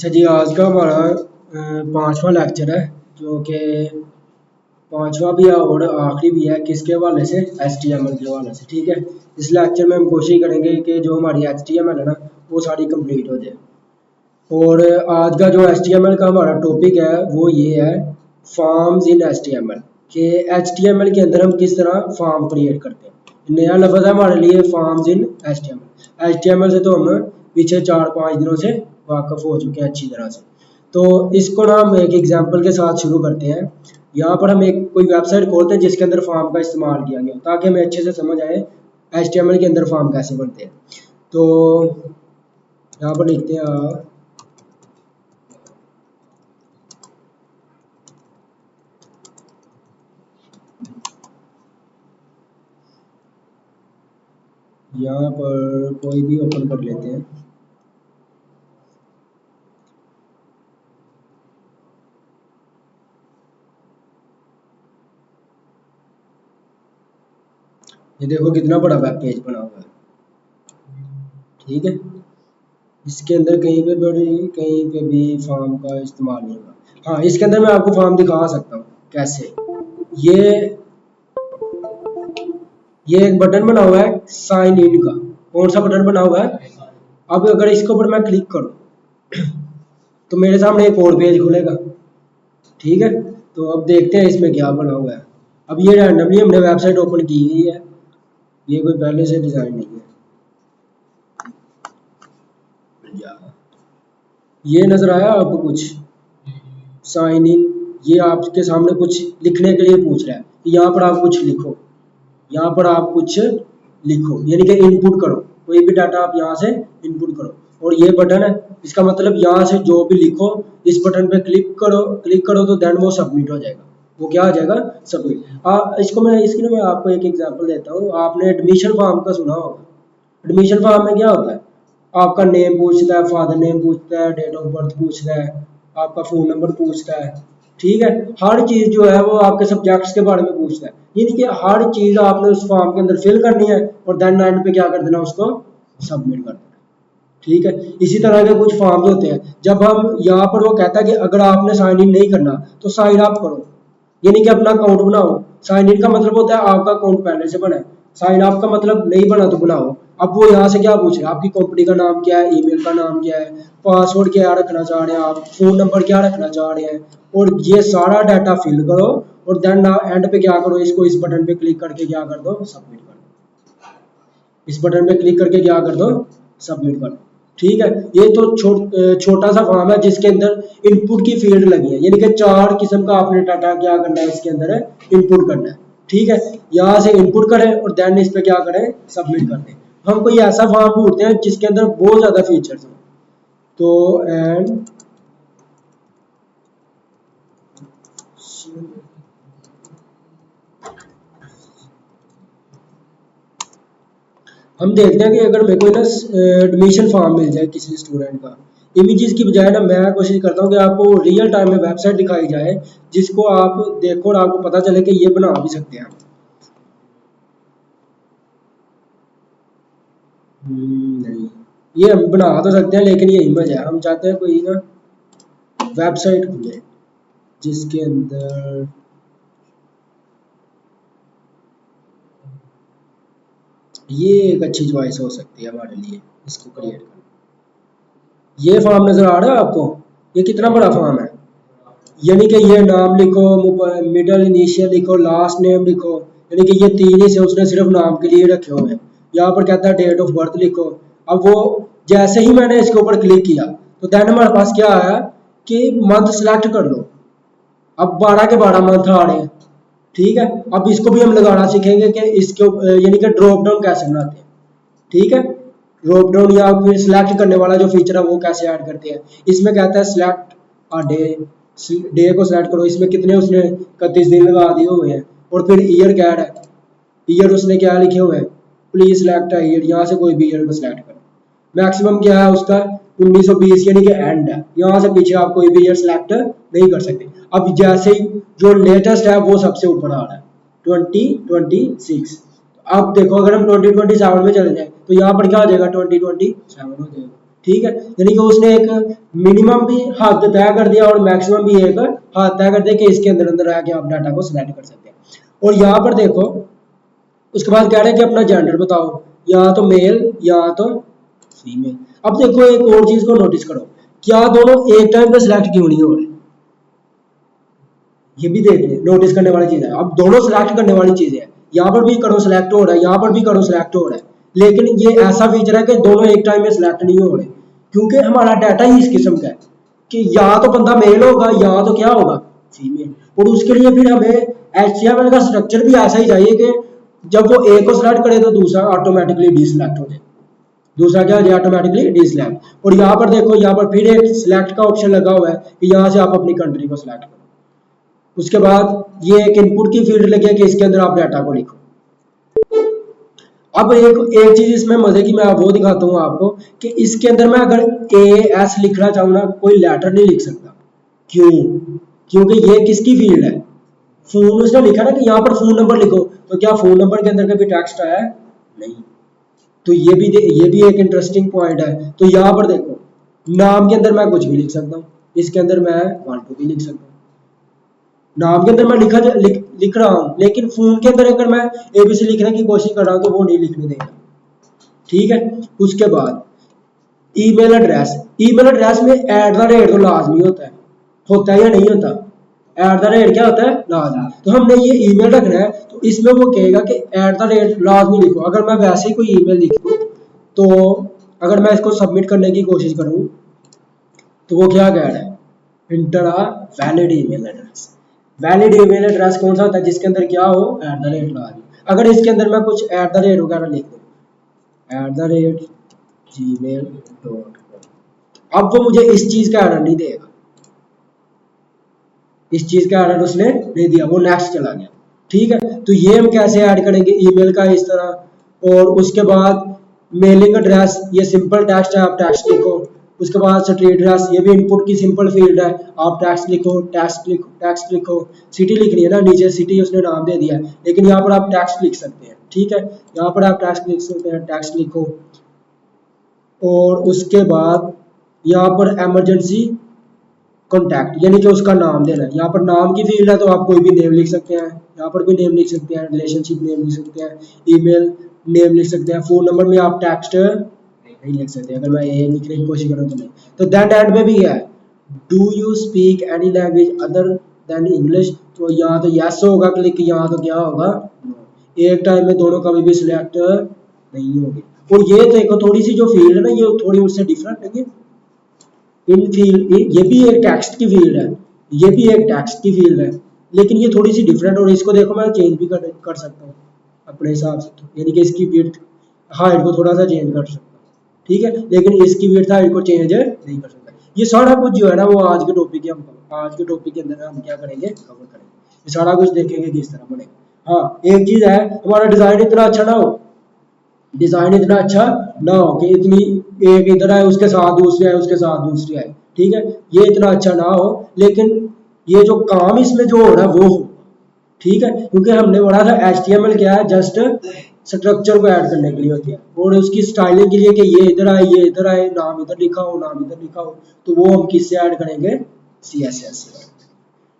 अच्छा जी, आज का हमारा पांचवा लेक्चर है, जो कि पांचवा भी है और आखिरी भी है। किसके हवाले से? HTML के हवाले से। ठीक है, इस लेक्चर में हम कोशिश करेंगे कि जो हमारी HTML है ना, वो सारी कंप्लीट हो जाए। और आज का जो HTML का हमारा टॉपिक है वो ये है, फॉर्म्स इन HTML। कि HTML के अंदर हम किस तरह फॉर्म क्रिएट करते हैं। नया लफ्ज़ है हमारे लिए, फॉर्म्स इन HTML। HTML से तो हम पीछे 4-5 दिनों से वाकफ़ हो चुके हैं अच्छी तरह से। तो इसको ना हम एक एग्जांपल के साथ शुरू करते हैं। यहाँ पर हम एक कोई वेबसाइट खोलते हैं जिसके अंदर फॉर्म का इस्तेमाल किया गया, ताकि हमें अच्छे से समझ आए HTML के अंदर फॉर्म कैसे बनते हैं। तो यहाँ पर लिखते हैं यहाँ पर कोई भी ओपन कर लेते हैं। ये देखो कितना बड़ा वेब पेज बना हुआ है। ठीक है, इसके अंदर कहीं पे कहीं पे भी फॉर्म का इस्तेमाल नहीं होगा। हाँ, इसके अंदर मैं आपको फॉर्म दिखा सकता हूँ कैसे। ये ये एक बटन बना हुआ है साइन इन का। कौन सा बटन बना हुआ है? अब अगर इसके ऊपर मैं क्लिक करूँ तो मेरे सामने एक और पेज खुलेगा। ठीक है, तो अब देखते हैं इसमें क्या बना हुआ है। अब ये रैंडमली हमने वेबसाइट ओपन की हुई है, ये कोई पहले से डिज़ाइन नहीं है। ये नज़र आया आपको कुछ? Sign in. ये आपके सामने कुछ लिखने के लिए पूछ रहा है कि यहाँ पर आप कुछ लिखो, यहाँ पर आप कुछ लिखो, यानी कि इनपुट करो। कोई भी डाटा आप यहाँ से इनपुट करो। और ये बटन है, इसका मतलब यहाँ से जो भी लिखो इस बटन पे क्लिक करो तो देन वो सबमिट हो जाएगा। वो क्या आ जाएगा? सबमिट। इसकी ना मैं आपको एक एग्जांपल देता हूँ। आपने एडमिशन फॉर्म का सुना होगा। एडमिशन फॉर्म में क्या होता है? आपका नेम पूछता है, फादर नेम पूछता है, डेट ऑफ बर्थ पूछता है, आपका फ़ोन नंबर पूछता है। ठीक है, हर चीज़ जो है वो आपके सब्जेक्ट्स के बारे में पूछता है। यानी कि हर चीज़ आपने उस फॉर्म के अंदर फिल करनी है और देन एंड पे क्या कर देना? उसको सबमिट कर देना। ठीक है, इसी तरह के कुछ फॉर्म्स होते हैं। जब हम यहाँ पर वो कहता है कि अगर आपने साइन इन नहीं करना तो साइन अप करो, यानी कि अपना अकाउंट बनाओ। साइन इन का मतलब होता है आपका अकाउंट पहले से बना है। साइन अप का मतलब नहीं बना तो बनाओ। अब वो यहाँ से क्या पूछ रहे हैं? आपकी कंपनी का नाम क्या है, ईमेल का नाम क्या है, पासवर्ड क्या रखना चाह रहे हैं आप, फ़ोन नंबर क्या रखना चाह रहे हैं, और ये सारा डाटा फिल करो और देन एंड पे क्या करो? इसको इस बटन पे क्लिक करके क्या कर दो? सबमिट कर दो। इस बटन पे क्लिक करके क्या कर दो? सबमिट कर दो। ठीक है, ये तो छोटा सा फॉर्म है जिसके अंदर इनपुट की फील्ड लगी है, यानी कि 4 किस्म का आपने डाटा क्या करना है इसके अंदर है, इनपुट करना है। ठीक है, यहाँ से इनपुट करें और देन इस पे क्या करें? सबमिट कर दें। हम कोई ऐसा फॉर्म ढूंढते हैं जिसके अंदर बहुत ज़्यादा फीचर्स हो। तो एंड हम देखते हैं कि अगर मेरे को ना एडमिशन फॉर्म मिल जाए किसी स्टूडेंट का, इमेजेस की बजाय ना मैं कोशिश करता हूँ कि आपको रियल टाइम में वेबसाइट दिखाई जाए जिसको आप देखो और आपको पता चले कि ये बना भी सकते हैं। नहीं, ये हम बना तो सकते हैं लेकिन ये इमेज है। हम चाहते हैं कोई ना वेबसाइट खुले जिसके अंदर ये एक अच्छी चॉइस हो सकती है हमारे लिए, इसको क्रिएट करना। ये फॉर्म नज़र आ रहा है आपको? ये कितना बड़ा फॉर्म है। यानी कि ये नाम लिखो, मिडल इनिशियल लिखो, लास्ट नेम लिखो, यानी कि ये 3 ही से उसने सिर्फ नाम के लिए रखे हुए हैं। यहाँ पर कहता है डेट ऑफ बर्थ लिखो। अब वो जैसे ही मैंने इसके ऊपर क्लिक किया तो देन हमारे पास क्या आया कि मंथ सेलेक्ट कर लो। अब 12 के 12 मंथ आ रहे हैं। ठीक है, अब इसको भी हम लगाना सीखेंगे कि इसके यानी कि ड्रॉप डाउन कैसे बनाते हैं। ठीक है, ड्रॉप डाउन या फिर सिलेक्ट करने वाला जो फीचर है वो कैसे ऐड करते हैं। इसमें कहता है सिलेक्ट अ डे को सिलेक्ट करो। इसमें कितने उसने 31 दिन लगा दिए हुए हैं। और फिर ईयर कैड है, ईयर उसने क्या लिखे हुए हैं? प्लीज सिलेक्ट है ईयर। यहाँ से कोई भी ईयर को सिलेक्ट करो। मैक्सिमम क्या है उसका? 1920, यानी कि एंड है। यहाँ से पीछे आप कोई भी ईयर सिलेक्ट नहीं कर सकते। अब जैसे ही जो लेटेस्ट है वो सबसे ऊपर आ रहा है 2026। अब देखो अगर हम 2027 में चले जाए तो यहाँ पर क्या हो जाएगा? 2027 हो जाएगा। ठीक है, यानी कि उसने एक मिनिमम भी हद तय कर दिया और मैक्सिमम भी एक हद तय कर दिया कि इसके अंदर अंदर आके आप डाटा को सिलेक्ट कर सकते हैं। और यहाँ पर देखो उसके बाद कह रहे हैं कि अपना जेंडर बताओ, या तो मेल या तो फीमेल। अब देखो एक और चीज को नोटिस करो, क्या दोनों एक टाइम पे सिलेक्ट क्यों नहीं हो रहे, ये भी देख ले, नोटिस करने वाली चीज है। अब दोनों सिलेक्ट करने वाली चीज है, यहाँ पर भी करो सिलेक्ट हो रहा है, यहाँ पर भी करो सिलेक्ट हो रहा है, लेकिन ये ऐसा फीचर है कि दोनों एक टाइम में सिलेक्ट नहीं हो रहे, क्योंकि हमारा डाटा ही इस किस्म का है कि या तो बंदा मेल होगा या तो क्या होगा, फीमेल। और उसके लिए फिर हमें HTML का स्ट्रक्चर भी ऐसा ही चाहिए कि जब वो ए को सिलेक्ट करे तो दूसरा ऑटोमेटिकली डी सिलेक्ट हो जाए, दूसरा क्या हो जाए ऑटोमेटिकली डी सिलेक्ट। और यहाँ पर देखो, यहाँ पर फिर एक सिलेक्ट का ऑप्शन लगा हुआ है कि यहाँ से आप अपनी कंट्री को सिलेक्ट करो। उसके बाद ये एक इनपुट की फील्ड लगी है कि इसके अंदर आप डाटा को लिखो। अब एक एक चीज इसमें मजे की मैं वो दिखाता हूँ आपको कि इसके अंदर मैं अगर AS लिखना चाहूँ ना, कोई लेटर नहीं लिख सकता। क्यों? क्योंकि ये किसकी फील्ड है, फोन। उसने लिखा ना कि यहाँ पर फोन नंबर लिखो, तो क्या फोन नंबर के अंदर कभी टेक्स्ट आया है? नहीं। तो ये भी एक इंटरेस्टिंग पॉइंट है। तो यहाँ पर देखो, नाम के अंदर मैं कुछ भी लिख सकता हूँ, इसके अंदर मैं 1 2 भी लिख सकता हूँ, नाम के अंदर मैं लिख रहा हूँ, लेकिन फोन के अंदर अगर मैं ABC लिखने की कोशिश कर रहा हूँ तो वो नहीं लिखने देगा। ठीक है, उसके बाद ईमेल एड्रेस। ईमेल एड्रेस में @ तो लाजमी होता है या नहीं होता? @ क्या होता है? लाजमी। तो हमने ये ईमेल रखना है, तो इसमें वो कहेगा कि @ लाजमी लिखो। अगर मैं वैसे ही कोई ईमेल लिख दूँ, तो अगर मैं इसको सबमिट करने की कोशिश करूँ तो वो क्या कह रहा है, inter a valid email address. Valid email address कौन सा होता है, जिसके अंदर क्या हो, @ लाजमी। अगर इसके अंदर मैं कुछ @ वगैरह लिख दूँ, @gmail.com, अब वो मुझे इस चीज का एरर नहीं देगा, इस चीज का एरर उसने नहीं दिया, वो नेक्स्ट चला गया। ठीक है, तो ये हम कैसे ऐड करेंगे ईमेल का, इस तरह। और उसके बाद मेलिंग एड्रेस, ये सिंपल टेक्स्ट है, आप टेक्स्ट लिखो। उसके बाद स्ट्रीट एड्रेस, ये भी इनपुट की सिंपल फील्ड है, आप टेक्स्ट लिखो, टेक्स्ट लिखो। सिटी लिखनी है ना, नीचे सिटी उसने नाम दे दिया है, लेकिन यहाँ पर आप टेक्स्ट लिख सकते हैं। ठीक है, यहाँ पर आप टेक्स्ट लिख सकते हैं, टेक्स्ट लिखो। और उसके बाद यहाँ पर इमरजेंसी कॉन्टैक्ट, यानी कि उसका नाम देना है। यहाँ पर नाम की फील्ड है, तो आप कोई भी नेम लिख सकते हैं, यहाँ पर भी नेम लिख सकते हैं, रिलेशनशिप नेम लिख सकते हैं, ईमेल नेम लिख सकते हैं। फोन नंबर में आप टेक्स्ट नहीं लिख सकते, अगर मैं ये लिखने की कोशिश करूँ तो नहीं। तो दैट एंड में भी है, do you speak any language other than English, तो यहाँ तो यस होगा क्लिक, यहाँ तो क्या होगा, नो। एक टाइम में दोनों कभी भी सिलेक्ट नहीं होगी। और ये देखो थोड़ी सी जो फील्ड है ना, ये थोड़ी उससे डिफरेंट है। इन फील्ड, ये भी एक टेक्स्ट की फील्ड है, ये भी एक टेक्स्ट की फील्ड है, लेकिन ये थोड़ी सी डिफरेंट। और इसको देखो मैं चेंज भी कर सकता हूँ अपने हिसाब से, यानी कि इसकी विड्थ हाइट को थोड़ा सा चेंज कर सकता हूँ। ठीक है, लेकिन इसकी विड्थ हाइट को चेंज नहीं कर सकता। ये सारा कुछ जो है ना, वो आज के टॉपिक के अंदर हम क्या करेंगे, कवर करेंगे। ये सारा कुछ देखेंगे किस तरह बनेगा। हाँ, एक चीज है, हमारा डिजाइन इतना अच्छा ना हो, डिजाइन इतना अच्छा ना हो कि इतनी एक इधर आए उसके साथ दूसरी आए, उसके साथ दूसरी आए। ठीक है, ये इतना अच्छा ना हो, लेकिन ये जो काम इसमें जो हो रहा है वो हो। ठीक है, क्योंकि हमने पढ़ा था HTML क्या है, जस्ट स्ट्रक्चर को ऐड करने के लिए होती है, और उसकी स्टाइलिंग के लिए कि ये इधर आए, ये इधर आए, नाम इधर लिखा हो, नाम इधर लिखा हो, तो वो हम किससे ऐड करेंगे, CSS से।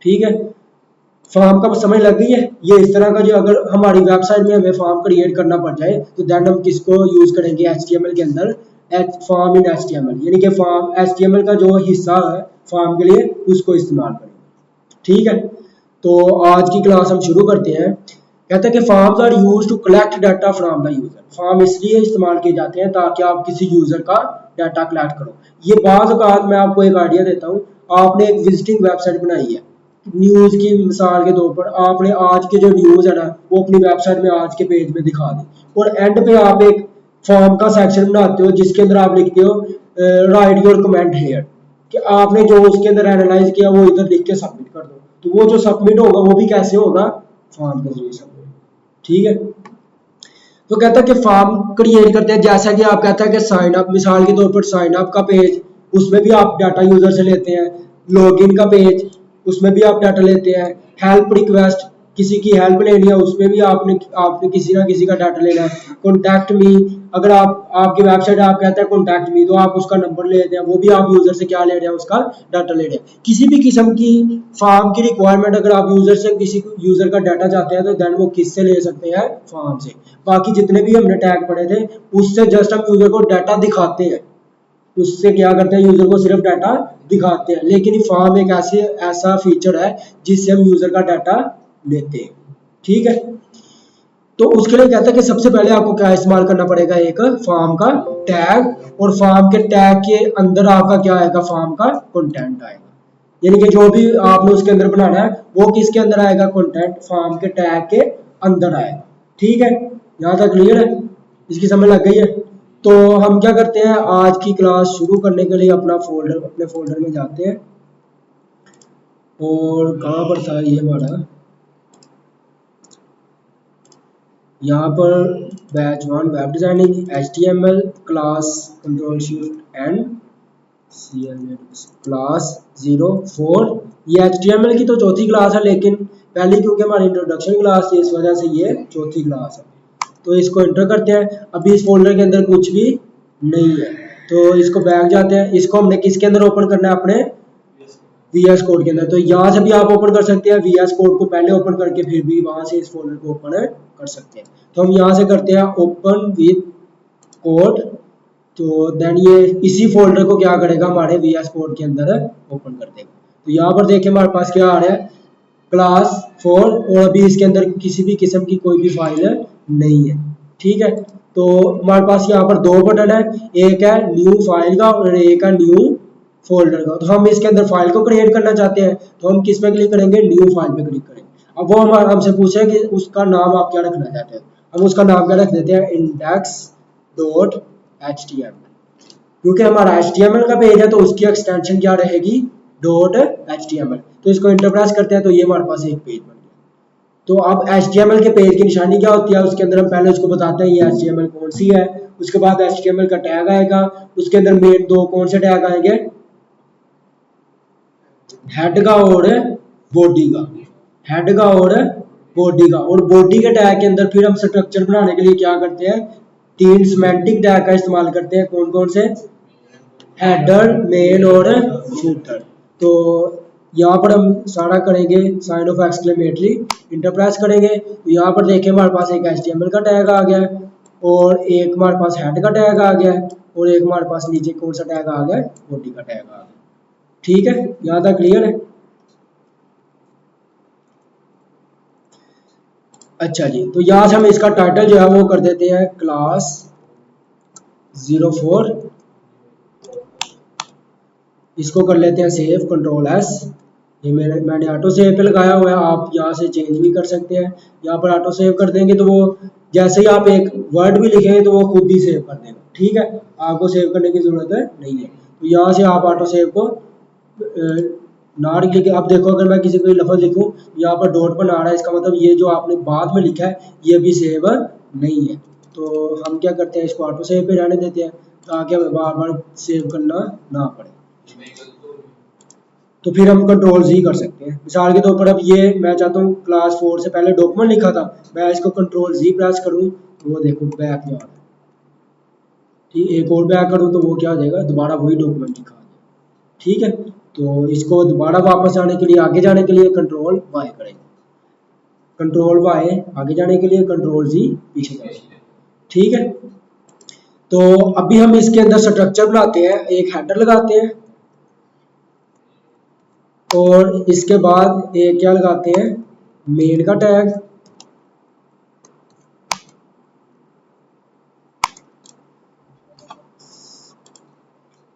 ठीक है, फॉर्म का समझ लग गई है। ये इस तरह का जो अगर हमारी वेबसाइट में हमें फॉर्म क्रिएट करना पड़ जाए, तो देन हम किसको यूज करेंगे HTML के अंदर, फॉर्म इन HTML, यानी कि फॉर्म HTML का जो हिस्सा है फॉर्म के लिए उसको इस्तेमाल करेंगे। ठीक है, तो आज की क्लास हम शुरू करते हैं। कहते हैं कि forms are used to collect data from the user. Form इसलिए इस्तेमाल किए जाते हैं ताकि आप किसी यूजर का डाटा कलेक्ट करो। ये बाज़ औक़ात मैं आपको एक आइडिया देता हूँ, आपने एक विजिटिंग वेबसाइट बनाई है, न्यूज़ की मिसाल के तौर पर आपने आज के जो न्यूज़ है ना, वो अपनी वेबसाइट में आज के पेज में दिखा दी, और एंड पे आप एक फॉर्म का सेक्शन बनाते हो जिसके अंदर आप लिखते हो राइट योर कमेंट हियर, कि आपने जो उसके अंदर एनालाइज किया वो इधर लिख के सबमिट कर दो। तो वो जो सबमिट होगा वो भी कैसे होगा, फॉर्म के जरिए सबमिट। ठीक है, तो कहता है कि फॉर्म क्रिएट करते हैं, जैसा कि आप कहता है कि साइन अप, मिसाल के तौर पर साइन अप का पेज, उसमें भी आप डाटा यूजर से लेते हैं। लॉगिन का पेज, उसमें भी आप डाटा लेते हैं। हेल्प रिक्वेस्ट, किसी की हेल्प लेनी है उसमें भी आपने आपने किसी ना किसी का डाटा लेना है। कॉन्टैक्ट मी, अगर आप आपकी वेबसाइट आप कहते हैं कॉन्टैक्ट मी, तो आप उसका नंबर ले लेते हैं, वो भी आप यूजर से क्या ले रहे हैं, उसका डाटा ले रहे हैं। किसी भी किस्म की फॉर्म की रिक्वायरमेंट अगर आप यूजर से किसी यूजर का डाटा चाहते हैं तो देन वो किससे ले सकते हैं, फॉर्म से। बाकी जितने भी हमने टैग पढ़े थे उससे जस्ट हम यूजर को डाटा दिखाते हैं, उससे क्या करते हैं, यूजर को सिर्फ डाटा दिखाते हैं। लेकिन फॉर्म एक ऐसा फीचर है जिससे हम यूजर का डाटा लेते हैं। ठीक है, तो उसके लिए कहते हैं कि सबसे पहले आपको क्या इस्तेमाल करना पड़ेगा, एक फॉर्म का टैग, और फॉर्म के टैग के अंदर आपका क्या आएगा, फॉर्म का कंटेंट आएगा। यानी कि जो भी आपने उसके अंदर बनाना है वो किसके अंदर आएगा, कंटेंट फॉर्म के टैग के अंदर आएगा। ठीक है, यहाँ तक क्लियर है, इसकी समझ लग गई है। तो हम क्या करते हैं, आज की क्लास शुरू करने के लिए अपने फोल्डर में जाते हैं, और कहाँ पर था ये हमारा, यहाँ पर batch 1 web designing HTML class control shift and CLS class 04। ये HTML की तो चौथी क्लास है, लेकिन पहले क्योंकि हमारी इंट्रोडक्शन क्लास थी इस वजह से ये चौथी क्लास है। तो इसको एंटर करते हैं। अभी इस फोल्डर के अंदर कुछ भी नहीं है, तो इसको बैक जाते हैं। इसको हमने किसके अंदर ओपन करना है, अपने VS कोड के अंदर। तो यहाँ से भी आप ओपन कर सकते हैं, VS कोड को पहले ओपन करके फिर भी वहां से इस फोल्डर को ओपन कर सकते हैं। तो हम यहाँ से करते हैं ओपन विद कोड, तो देन ये इसी फोल्डर को क्या करेगा, हमारे VS कोड के अंदर ओपन कर देगा। तो यहाँ पर देखिए हमारे पास क्या आ रहा है, क्लास 4, और अभी इसके अंदर किसी भी किस्म की कोई भी फाइल नहीं है। ठीक है, तो हमारे पास यहाँ पर दो बटन है, एक है न्यू फाइल का और एक है न्यू फोल्डर का। तो हम इसके अंदर फाइल को क्रिएट करना चाहते हैं, तो हम किस पे क्लिक करेंगे, न्यू फाइल पे क्लिक करेंगे। अब वो हमारा हमसे पूछे कि उसका नाम आप क्या रखना चाहते हैं, हम उसका नाम क्या रख देते हैं, index.html, क्योंकि हमारा HTML का पेज है तो उसकी एक्सटेंशन क्या रहेगी, .html। तो इसको इंटर प्रेस करते हैं तो ये हमारे पास एक पेज बन गया। तो अब HTML के पेज की निशानी क्या होती है, उसके अंदर हम पहले उसको बताते हैं ये HTML कौन सी है, उसके बाद HTML का टैग आएगा, उसके अंदर मेन दो कौन से टैग आएंगे, हेड का और बॉडी का, हेड का और बॉडी का। और बॉडी के टैग के अंदर फिर हम स्ट्रक्चर बनाने के लिए क्या करते हैं, 3 सिमेंटिक टैग का इस्तेमाल करते हैं। कौन कौन से, हेडर, मेन और फूटर। तो यहाँ पर हम सारा करेंगे sign of exclamatory, enter press करेंगे तो यहाँ पर देखिए हमारे पास एक HTML का टैग आ गया, और एक हमारे पास हेड का टैग आ गया, और एक हमारे पास नीचे कौन सा टैग आ गया, बॉडी का टैग आ गया। ठीक है, यहाँ तक क्लियर है। अच्छा जी, तो यहाँ से हम इसका टाइटल जो है वो कर देते हैं क्लास 04, इसको कर लेते हैं सेव, कंट्रोल S। ये मैंने ऑटो सेव पे लगाया हुआ है, आप यहाँ से चेंज भी कर सकते हैं। यहाँ पर ऑटो सेव कर देंगे तो वो जैसे ही आप एक वर्ड भी लिखेंगे तो वो खुद ही सेव कर देगा। ठीक है, आपको सेव करने की जरूरत नहीं है। तो यहाँ से आप ऑटो सेव को नॉट क्लिक, अब देखो अगर मैं किसी कोई लफ्ज लिखूं यहाँ पर डॉट बना रहा है, इसका मतलब ये जो आपने बाद में लिखा है ये भी सेव नहीं है। तो हम क्या करते हैं, इसको ऑटो सेव पे रहने देते हैं ताकि हमें बार बार सेव करना ना पड़े। तो फिर हम कंट्रोल Z कर सकते हैं। मिसाल के तौर पर अब ये मैं चाहता हूँ क्लास 4 से पहले डॉक्यूमेंट लिखा था, मैं इसको कंट्रोल Z प्रेस करूँ तो वो देखो बैक जा रहा है। ठीक, एक और बैक करूँ तो वो क्या हो जाएगा, दोबारा वही डॉक्यूमेंट लिखा है। ठीक है, तो इसको दोबारा वापस आने के लिए, आगे जाने के लिए कंट्रोल Y करेंगे, कंट्रोल Y आगे जाने के लिए, कंट्रोल Z पीछे जाने के लिए। ठीक है, तो अभी हम इसके अंदर स्ट्रक्चर बनाते हैं, एक हेडर लगाते हैं और इसके बाद एक क्या लगाते हैं, मेन का टैग,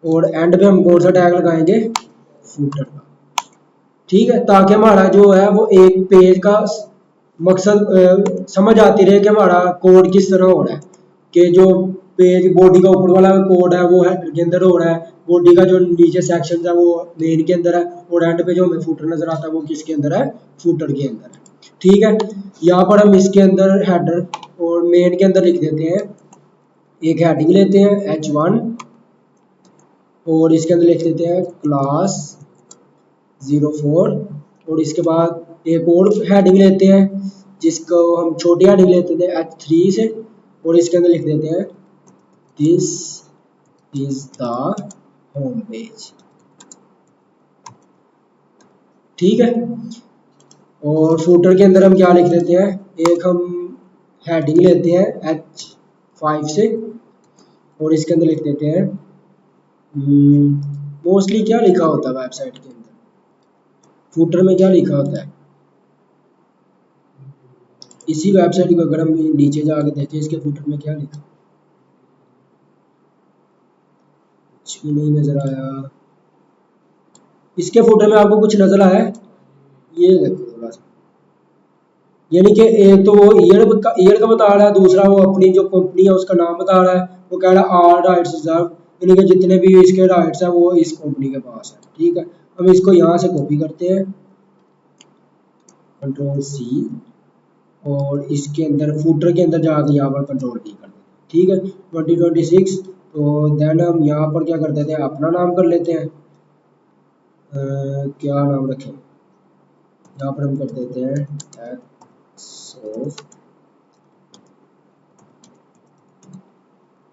और एंड पे हम कौन सा टैग लगाएंगे, फूटर का। ठीक है, ताकि हमारा जो है वो एक पेज का मकसद समझ आती रहे कि हमारा कोड किस तरह हो रहा है, कि जो पेज बॉडी का ऊपर वाला कोड है वो हेडर के अंदर हो रहा है, बॉडी का जो नीचे सेक्शन है वो मेन के अंदर है, और एंड पे जो हमें फूटर नजर आता है वो किसके अंदर है, फूटर के अंदर है। ठीक है, यहाँ पर हम इसके अंदर हेडर और मेन के अंदर लिख देते हैं, एक हेडिंग लेते हैं H1 और इसके अंदर लिख देते हैं क्लास 04, और इसके बाद एक और हेडिंग लेते हैं जिसको हम छोटी हेडिंग लेते थे H3 से, और इसके अंदर लिख देते हैं this is the home page. ठीक है, और फुटर के अंदर हम क्या लिख देते हैं, एक हम हेडिंग लेते हैं H5 से, और इसके अंदर लिख देते हैं मोस्टली क्या लिखा होता है वेबसाइट के अंदर, फुटर में क्या लिखा होता है। इसी वेबसाइट को अगर हम नीचे जाके देखें इसके फुटर में क्या लिखा, कुछ भी नहीं नजर आया। इसके फुटर में आपको कुछ नजर आया, ये देखो थोड़ा सा, यानी कि एक तो वो ईयर का बता रहा है, दूसरा वो अपनी जो कंपनी है उसका नाम बता रहा है, वो कह रहा है ऑल राइट्स रिजर्व, यानी कि जितने भी इसके राइट्स हैं वो इस कंपनी के पास है। ठीक है, हम इसको यहाँ से कॉपी करते हैं, Ctrl+C, और इसके अंदर फुटर के अंदर जाके यहाँ पर Ctrl+V कर देते हैं। ठीक है, 2026, तो देन हम यहाँ पर क्या कर देते हैं, अपना नाम कर लेते हैं। क्या नाम रखें, यहाँ पर हम कर देते हैं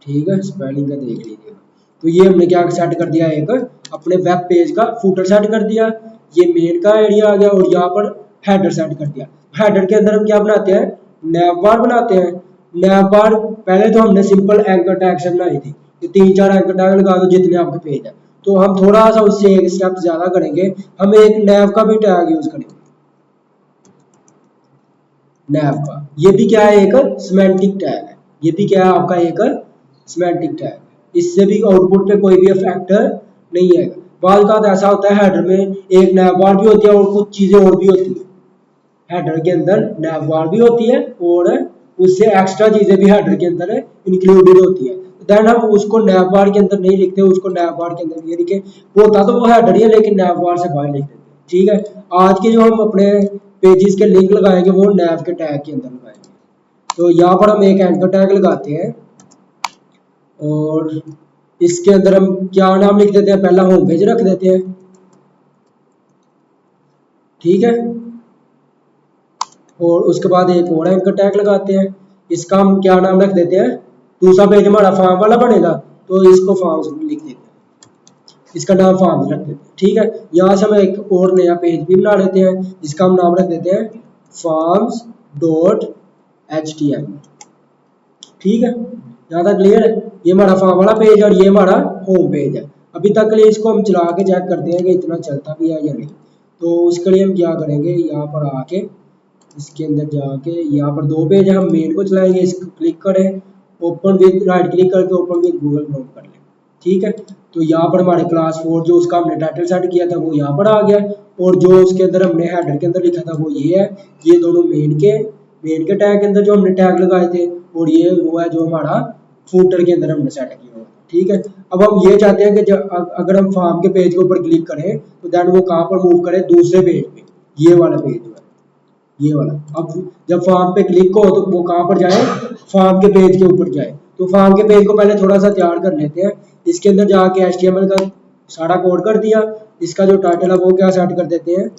ठीक है, स्पेलिंग का देख लीजिएगा। तो ये हमने क्या सेट कर दिया, एक अपने वेब पेज का फुटर सेट कर दिया, ये मेन का एरिया आ गया, और यहाँ पर हेडर सेट कर दिया। हेडर के अंदर हम क्या बनाते हैं, नैव बार बनाते हैं। नैव बार पहले तो हमने सिंपल एंकर टैग से बनाई थी, ये 3-4 एंकर टैग लगा दो जितने आपके पेज है। तो हम थोड़ा सा उससे एक स्टेप ज्यादा करेंगे, हम एक नैव का भी टैग यूज करेंगे। नैव का ये भी क्या है, एक सिमेंटिक टैग है, ये भी क्या है आपका एक सिमेंटिक टैग, इससे भी आउटपुट पे कोई भी इफेक्ट नहीं है। बाद का ऐसा होता है हेडर में एक नैव बार भी होती है और कुछ चीजें और भी होती है, हेडर के अंदर नैव बार भी होती है और उससे एक्स्ट्रा चीजें भी हेडर के अंदर इंक्लूडेड होती है। देन हम उसको नैव बार के अंदर नहीं लिखते, उसको नैव बार के अंदर यानी कि होता तो वो हेडर ही है लेकिन नैव बार से बाहर लिख देते हैं। ठीक है, आज के जो हम अपने पेजेस के लिंक लगाएंगे वो नैव के टैग के अंदर लगाएंगे। तो यहाँ पर हम एक एंकर टैग लगाते हैं, और इसके अंदर हम क्या नाम लिख देते हैं, पहला होम पेज रख देते हैं। ठीक है, और उसके बाद एक और एंकर टैग लगाते हैं, इसका हम क्या नाम रख देते हैं, दूसरा पेज हमारा फॉर्म वाला बनेगा तो इसको फॉर्म्स लिख देते हैं, इसका नाम फॉर्म्स रख देते हैं। ठीक है, यहाँ से हम एक और नया पेज भी बना लेते हैं जिसका हम नाम रख देते हैं forms.html। ठीक है, यहाँ तक क्लियर है, ये हमारा फॉर्म वाला पेज है और ये हमारा होम पेज है। अभी तक के लिए इसको हम चला के चेक करते हैं कि इतना चलता भी है या नहीं। तो उसके लिए हम क्या करेंगे, यहाँ पर आके इसके अंदर जाके यहाँ पर दो पेज है, हम मेन को चलाएंगे, इसको क्लिक करें, ओपन विद राइट क्लिक करके ओपन विद गूगल क्रोम कर लें। ठीक है, तो यहाँ पर हमारे क्लास 4 जो उसका हमने टाइटल सेट किया था वो यहाँ पर आ गया, और जो उसके अंदर हमने हेडर के अंदर लिखा था वो ये है, ये दोनों मेन के टैग के अंदर जो हमने टैग लगाए थे, और ये वो है जो हमारा फुटर के अंदर हमने सेट किया हुआ। ठीक है, अब हम ये चाहते हैं कि अगर हम फॉर्म के पेज के ऊपर क्लिक करें तो देन वो कहाँ पर मूव करे, दूसरे पेज पे, ये वाला पेज जो है ये वाला। अब जब फॉर्म पे क्लिक हो तो वो कहाँ पर जाए, फॉर्म के पेज के ऊपर जाए। तो फॉर्म के पेज को पहले थोड़ा सा तैयार कर लेते हैं, इसके अंदर जाके HTML का सारा कोड कर दिया, इसका जो टाइटल है वो क्या सेट कर देते हैं,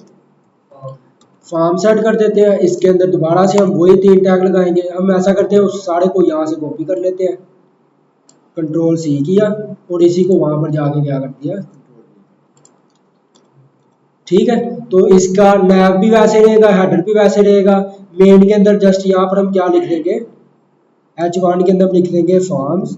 फॉर्म सेट कर देते हैं। इसके अंदर दोबारा से हम वही 3 टैग लगाएंगे। हम ऐसा करते हैं उस सारे को यहाँ से कॉपी कर लेते हैं, Ctrl+C किया और इसी को वहां पर जाके क्या कर दिया, ठीक है। तो इसका नैव भी वैसे रहेगा, हेडर भी वैसे रहेगा। मेन के अंदर जस्ट यहाँ पर हम क्या लिख देंगे, H1 के अंदर लिख देंगे फॉर्म्स,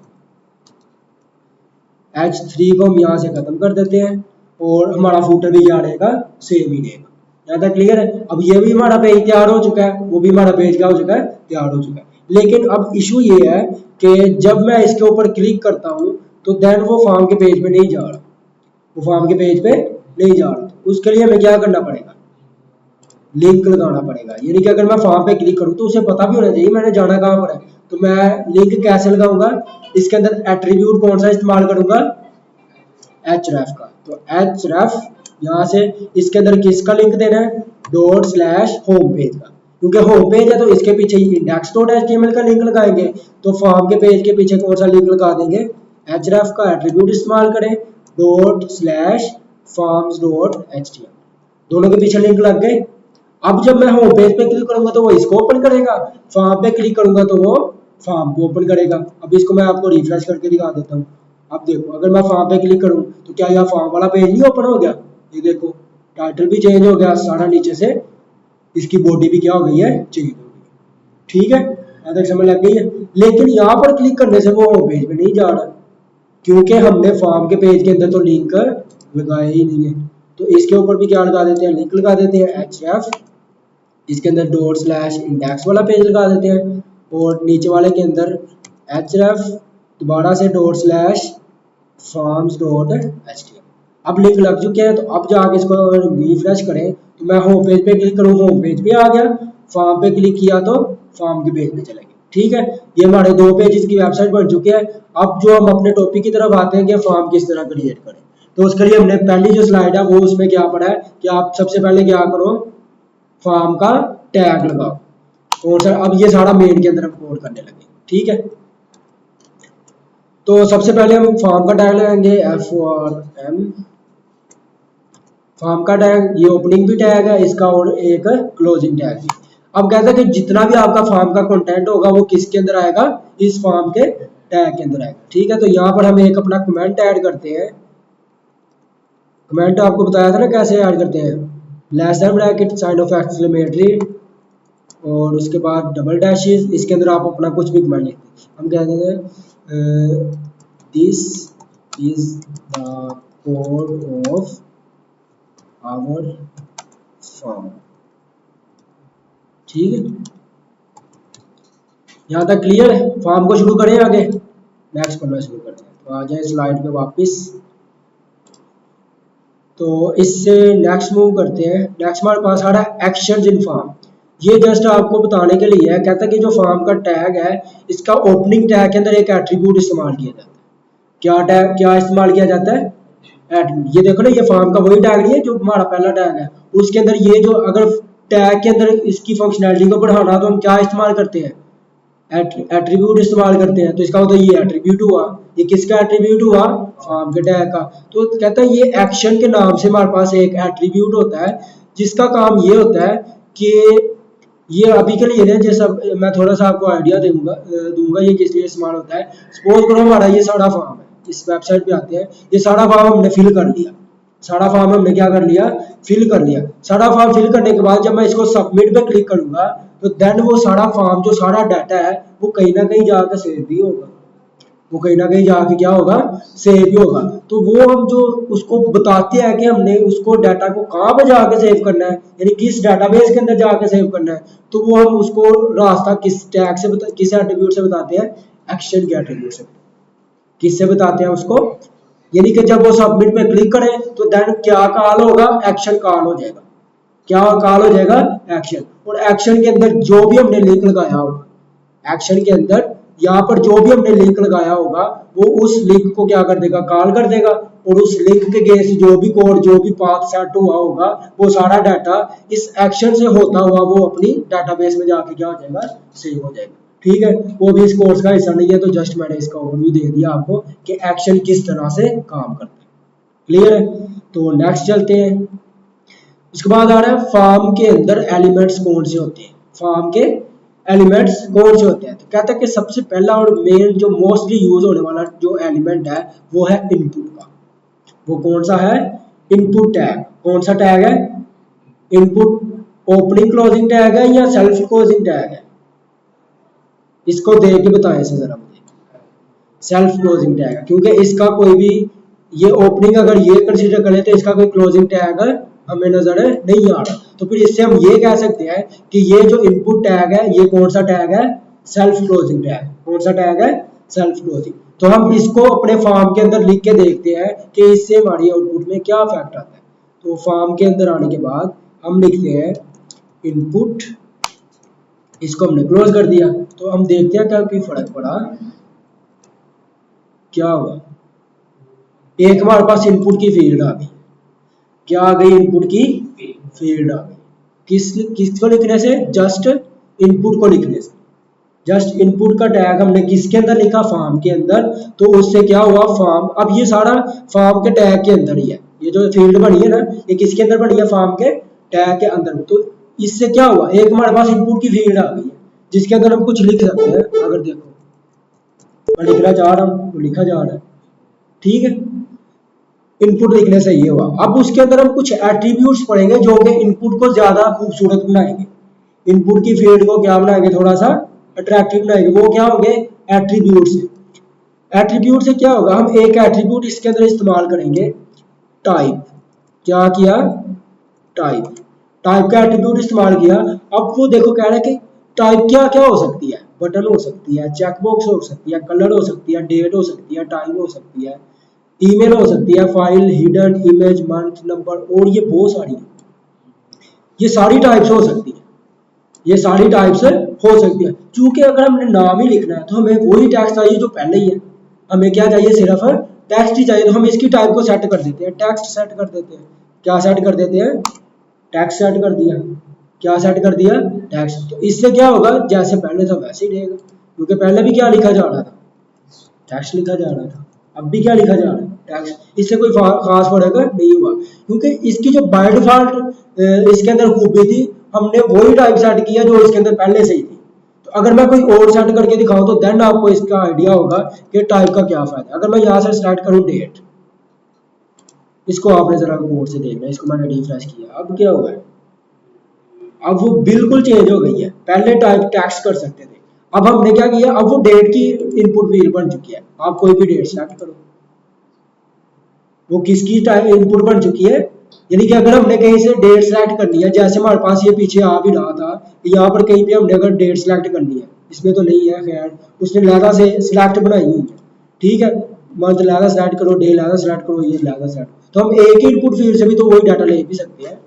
H3 को हम यहाँ से खत्म कर देते हैं, और हमारा फुटर भी क्या रहेगा, सेम ही रहेगा। यहाँ तक क्लियर है। अब ये भी हमारा पेज तैयार हो चुका है, वो भी हमारा पेज क्या हो चुका है, तैयार हो चुका है। लेकिन अब इशू ये है कि जब मैं इसके ऊपर क्लिक करता हूँ तो देन वो फॉर्म के पेज पे नहीं जा रहा, वो फॉर्म के पेज पे नहीं जा रहा। उसके लिए हमें क्या करना पड़ेगा, लिंक लगाना पड़ेगा। यानी कि अगर मैं फॉर्म पे क्लिक करूँ तो उसे पता भी होना चाहिए मैंने जाना कहाँ पर है। तो मैं लिंक कैसे लगाऊंगा, इसके अंदर एट्रीब्यूट कौन सा इस्तेमाल करूंगा, href का। तो href यहाँ से इसके अंदर किसका लिंक देना है, ./होम पेज का, क्योंकि होम पेज है तो इसके पीछे index.html का लिंक लगाएंगे। तो फॉर्म के पेज के पीछे कौन सा लिंक लगा देंगे, href का एट्रीब्यूट इस्तेमाल करें ./forms.html, दोनों के पीछे लिंक लग गए। अब जब मैं होम पेज पे क्लिक करूंगा तो वो इसको ओपन करेगा, फॉर्म पे क्लिक करूंगा तो वो फॉर्म को ओपन करेगा। अब इसको मैं आपको रिफ्रेश करके दिखा देता हूँ। अब देखो अगर मैं फॉर्म पे क्लिक करूँ तो क्या यहाँ फॉर्म वाला पेज नहीं ओपन हो गया, ये देखो टाइटल भी चेंज हो गया, सारा नीचे से इसकी बॉडी भी क्या हो गई है, चेंज हो गई। ठीक है, यहाँ तक समझ लग गई है। लेकिन यहाँ पर क्लिक करने से वो होम पेज पे नहीं जा रहा, क्योंकि हमने फॉर्म के पेज के अंदर तो लिंक लगाया ही नहीं है। तो इसके ऊपर भी क्या लगा देते हैं, लिंक लगा देते हैं href, इसके अंदर डॉट स्लैश इंडेक्स वाला पेज लगा देते हैं, और नीचे वाले के अंदर href दोबारा से dot slash forms dot html। अब लिंक लग चुके हैं। तो अब जाके इसको रिफ्रेश करें तो मैं होम पेज पे क्लिक करूँ, होम पेज पे आ गया, फॉर्म पे क्लिक किया तो फॉर्म के पेज पे चले गए। ठीक है, ये हमारे 2 पेजेस की वेबसाइट बन चुके हैं। अब जो हम अपने टॉपिक की तरफ आते हैं कि फॉर्म किस तरह क्रिएट करें, तो उसके लिए हमने पहली जो स्लाइड है वो उसमें क्या पढ़ा है कि आप सबसे पहले क्या करो, फॉर्म का टैग लगाओ। और सर अब ये सारा मेन के अंदर हम कोड करने लगे। ठीक है, तो सबसे पहले हम फॉर्म का टैग लगाएंगे FORM। फॉर्म का टैग ये ओपनिंग भी टैग है इसका और एक क्लोजिंग टैग भी। अब कहता है कि जितना भी आपका फॉर्म का कंटेंट होगा वो किसके अंदर आएगा, इस फॉर्म के टैग के अंदर आएगा। ठीक है, तो यहाँ पर हम एक अपना कमेंट ऐड करते हैं। कमेंट आपको बताया था ना कैसे ऐड करते हैं, less than bracket, sign of exclamatory, और उसके बाद डबल डैशेस, इसके अंदर आप अपना कुछ भी कमेंट लिखते हैं। हम कहते हैं this is the code of our form. ठीक है, यहाँ तक क्लियर है। फॉर्म को शुरू करें, आगे नेक्स्ट पढ़ना शुरू करते हैं। तो आ जाए स्लाइड पे वापस, तो इससे नेक्स्ट मूव करते हैं। नेक्स्ट हमारे पास आ रहा है एक्शंस इन फॉर्म। ये जस्ट आपको बताने के लिए है, कहता है कि जो फॉर्म का टैग है इसका ओपनिंग टैग के अंदर एक एट्रीब्यूट इस्तेमाल किया जाता है। क्या टैग, क्या इस्तेमाल किया जाता है, एट्रीब्यूट। ये देखो ना, ये फॉर्म का वही टैग नहीं है जो हमारा पहला टैग है, उसके अंदर ये जो अगर टैग के अंदर इसकी फंक्शनैलिटी को बढ़ाना तो हम क्या इस्तेमाल करते हैं, एट्रीब्यूट इस्तेमाल करते हैं। तो इसका मतलब ये एट्रीब्यूट हुआ, ये किसका एट्रीब्यूट हुआ, फॉर्म के टैग का। तो कहता है ये एक्शन के नाम से हमारे पास एक एट्रीब्यूट होता है जिसका काम ये होता है कि ये अभी के लिए ना, जैसा मैं थोड़ा सा आपको आइडिया दूंगा ये किस लिए इस्तेमाल होता है। सपोज करो हमारा ये सारा फॉर्म है, इस वेबसाइट पे आते हैं, ये सारा फॉर्म हमने फिल कर लिया, सारा फॉर्म हमने क्या कर लिया, फिल कर लिया। सारा फॉर्म फिल करने के बाद जब मैं इसको सबमिट पे क्लिक करूंगा तो देन वो सारा फॉर्म, जो सारा डाटा है वो कहीं ना कहीं जाकर सेव भी होगा, वो कहीं ना कहीं जाके क्या होगा, सेव भी होगा। तो वो हम जो उसको बताते हैं कि हमने उसको डाटा को कहाँ पे जाके सेव करना है, यानी किस डाटाबेस के अंदर जाके सेव करना है, तो वो हम उसको रास्ता किस टैग से किस एट्रीब्यूट से बताते हैं, एक्शन के एट्रीब्यूट से। किससे बताते हैं उसको, यानी कि जब वो सबमिट पे क्लिक करें तो देन क्या कॉल होगा, एक्शन कॉल हो जाएगा। क्या कॉल हो जाएगा, एक्शन। और एक्शन के अंदर जो भी हमने लिंक लगाया होगा, एक्शन के अंदर यहाँ पर जो भी हमने लिंक लगाया होगा वो उस लिंक को क्या कर देगा, कॉल कर देगा। और उस लिंक के केस जो भी कोड, जो भी पाथ सेट हुआ होगा, वो सारा डाटा इस एक्शन से होता हुआ वो अपनी डाटाबेस में जाके क्या हो जाएगा, सेव हो जाएगा। ठीक है, वो भी इस कोर्स का हिस्सा नहीं है, तो जस्ट मैंने इसका ओवरव्यू दे दिया आपको कि एक्शन किस तरह से काम करते हैं। क्लियर है, तो नेक्स्ट चलते हैं। उसके बाद आ रहा है फॉर्म के अंदर एलिमेंट्स कौन से होते हैं, फॉर्म के एलिमेंट्स कौन से होते हैं। तो कहता है कि सबसे पहला और मेन जो मोस्टली यूज होने वाला जो एलिमेंट है वो है इनपुट का। वो कौन सा है, इनपुट टैग। कौन सा टैग है, इनपुट। ओपनिंग क्लोजिंग टैग है या सेल्फ क्लोजिंग टैग है, इसको देख के बताएं इसे जरा मुझे। सेल्फ क्लोजिंग टैग है, क्योंकि इसका कोई भी ये ओपनिंग अगर ये कंसीडर करें तो इसका कोई क्लोजिंग टैग हमें नजर नहीं आ रहा। तो फिर इससे हम ये कह सकते हैं कि ये जो इनपुट टैग है ये कौन सा टैग है, सेल्फ क्लोजिंग टैग। कौन सा टैग है, सेल्फ क्लोजिंग। तो हम इसको अपने फॉर्म के अंदर लिख के देखते हैं कि इससे हमारी आउटपुट में क्या इफेक्ट आता है। तो फॉर्म के अंदर आने के बाद हम लिखते हैं इनपुट, इसको हमने क्लोज कर दिया। तो हम देखते हैं क्या कोई फर्क पड़ा, क्या हुआ। एक हमारे पास इनपुट की फील्ड आ गई, क्या आ गई, इनपुट की फील्ड आ गई। किसको लिखने से, जस्ट इनपुट को लिखने से। जस्ट इनपुट का टैग हमने किसके अंदर लिखा, फॉर्म के अंदर। तो उससे क्या हुआ, फॉर्म, अब ये सारा फॉर्म के टैग के अंदर ही है। ये जो फील्ड बनी है ना, ये किसके अंदर बनी है, फॉर्म के टैग के अंदर। तो इससे क्या हुआ, एक हमारे पास इनपुट की फील्ड आ गई है जिसके अंदर हम कुछ लिख सकते हैं। अगर देखो मैं लिखना चाह रहा हूँ तो लिखा जा रहा है, ठीक है, इनपुट लिखने से ये हुआ। अब उसके अंदर हम कुछ एट्रीब्यूट्स पढ़ेंगे जो कि इनपुट को ज्यादा खूबसूरत बनाएंगे, इनपुट की फील्ड को क्या बनाएंगे, थोड़ा सा अट्रैक्टिव बनाएंगे। वो क्या होंगे, एट्रीब्यूट्स। एट्रीब्यूट से क्या होगा, हम एक एट्रीब्यूट इसके अंदर इस्तेमाल करेंगे, टाइप। क्या किया, टाइप, टाइप का एट्रीब्यूट इस्तेमाल किया। अब वो देखो कह रहा है कि टाइप क्या क्या हो सकती है, बटन हो सकती है, चेकबॉक्स हो सकती है, कलर हो सकती है, डेट हो सकती है, टाइम हो सकती है, ईमेल हो सकती है, file, hidden image, month, number, और ये बहुत सारी है, ये सारी टाइप्स हो सकती है, ये सारी टाइप्स हो सकती है। चूंकि अगर हमने नाम ही लिखना है तो हमें वही टैक्स चाहिए जो पहले ही है, हमें क्या चाहिए, सिर्फ टेक्स्ट ही चाहिए। तो हम इसकी टाइप को सेट कर देते हैं, टेक्स्ट सेट कर देते हैं। क्या सेट कर देते हैं, टेक्स्ट सेट कर दिया। क्या सेट कर दिया, टेक्स्ट। तो इससे क्या होगा, जैसे पहले था वैसे ही रहेगा, क्योंकि पहले भी क्या लिखा जा रहा था, टेक्स्ट लिखा जा रहा था, अब भी क्या लिखा जा रहा है, टेक्स्ट। इससे कोई खास फर्क नहीं हुआ, क्योंकि इसकी जो बाय डिफॉल्ट इसके अंदर खूबी थी, हमने वही टाइप सेट किया जो इसके अंदर पहले से ही थी। तो अगर मैं कोई और सेट करके दिखाऊं तो देन आपको इसका आइडिया होगा कि टाइप का क्या फायदा। अगर मैं यहाँ से सेलेक्ट करूँ डेट, इसको आपने जरा कोड से देखना, इसको मैंने रिफ्रेश किया, अब क्या हुआ है, अब वो बिल्कुल चेंज हो गई है। पहले टाइप टेक्स्ट कर सकते थे, अब हमने क्या किया, अब वो डेट की इनपुट फील्ड बन चुकी है। आप कोई भी डेट सेलेक्ट करो, वो किसकी टाइप इनपुट बन चुकी है, यानी कि अगर हमने कहीं से डेट सेलेक्ट करनी है, जैसे हमारे पास ये पीछे आ भी रहा था, यहाँ पर कहीं भी हमने अगर डेट सेलेक्ट करनी है, इसमें तो नहीं है, खैर उसने लहदा से सिलेक्ट बनाई हुई है, ठीक है, मंथ लहदा सेलेक्ट करो, डे लहदा सेलेक्ट करो, ये लहदा सेलेक्ट, तो हम एक ही इनपुट फील्ड से भी तो वही डाटा ले भी सकते हैं।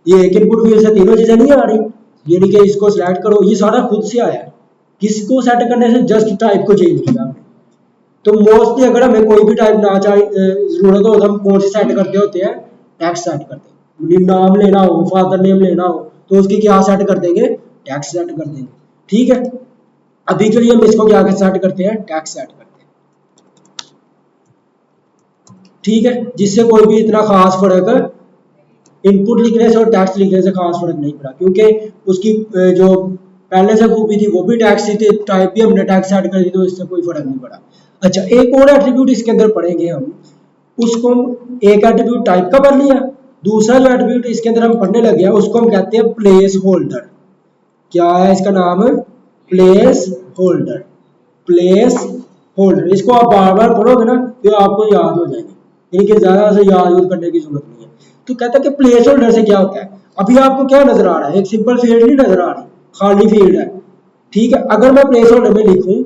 ये एक इनपुट फील्ड से तीनों चीजें नहीं आ रही, यानी कि इसको सिलेक्ट करो, ये सारा खुद से आया है, किसको सेट करने से, जस्ट टाइप को चेंज किया हमने। तो मोस्टली अगर हमें कोई भी टाइप ना चाहिए जरूरत हो तो हम कौन सी सेट करते होते हैं, टेक्स्ट सेट करते हैं। नाम लेना हो, फादर नेम लेना हो, तो उसकी क्या सेट कर देंगे, टेक्स्ट सेट कर देंगे, ठीक है। अभी के लिए हम इसको क्या सेट करते हैं, टेक्स्ट सेट करते हैं, ठीक है, जिससे कोई भी इतना खास फर्क इनपुट लिखने से और टेक्स्ट लिखने से खास फर्क नहीं पड़ा, क्योंकि उसकी जो पहले से खूबी थी वो भी टेक्स्ट थी, टाइप भी हमने टेक्स्ट सेट कर दी, तो इससे कोई फर्क नहीं पड़ा। अच्छा, एक और एट्रीब्यूट इसके अंदर पढ़ेंगे हम, उसको हम, एक एट्रीब्यूट टाइप का पढ़ लिया, दूसरा जो एट्रीब्यूट इसके अंदर हम पढ़ने लगे हैं उसको हम कहते हैं प्लेस होल्डर। क्या है इसका नाम, प्लेस होल्डर, प्लेस होल्डर। इसको आप बार बार पढ़ोगे ना तो आपको याद हो जाएंगे, यानी कि ज्यादा से याद करने की जरूरत नहीं है। तो कहता है कि प्लेस होल्डर से क्या होता है, अभी आपको क्या नजर आ रहा है, एक सिंपल फील्ड नहीं नजर आ रही, खाली फील्ड है, ठीक है। अगर मैं प्लेस होल्डर में लिखूं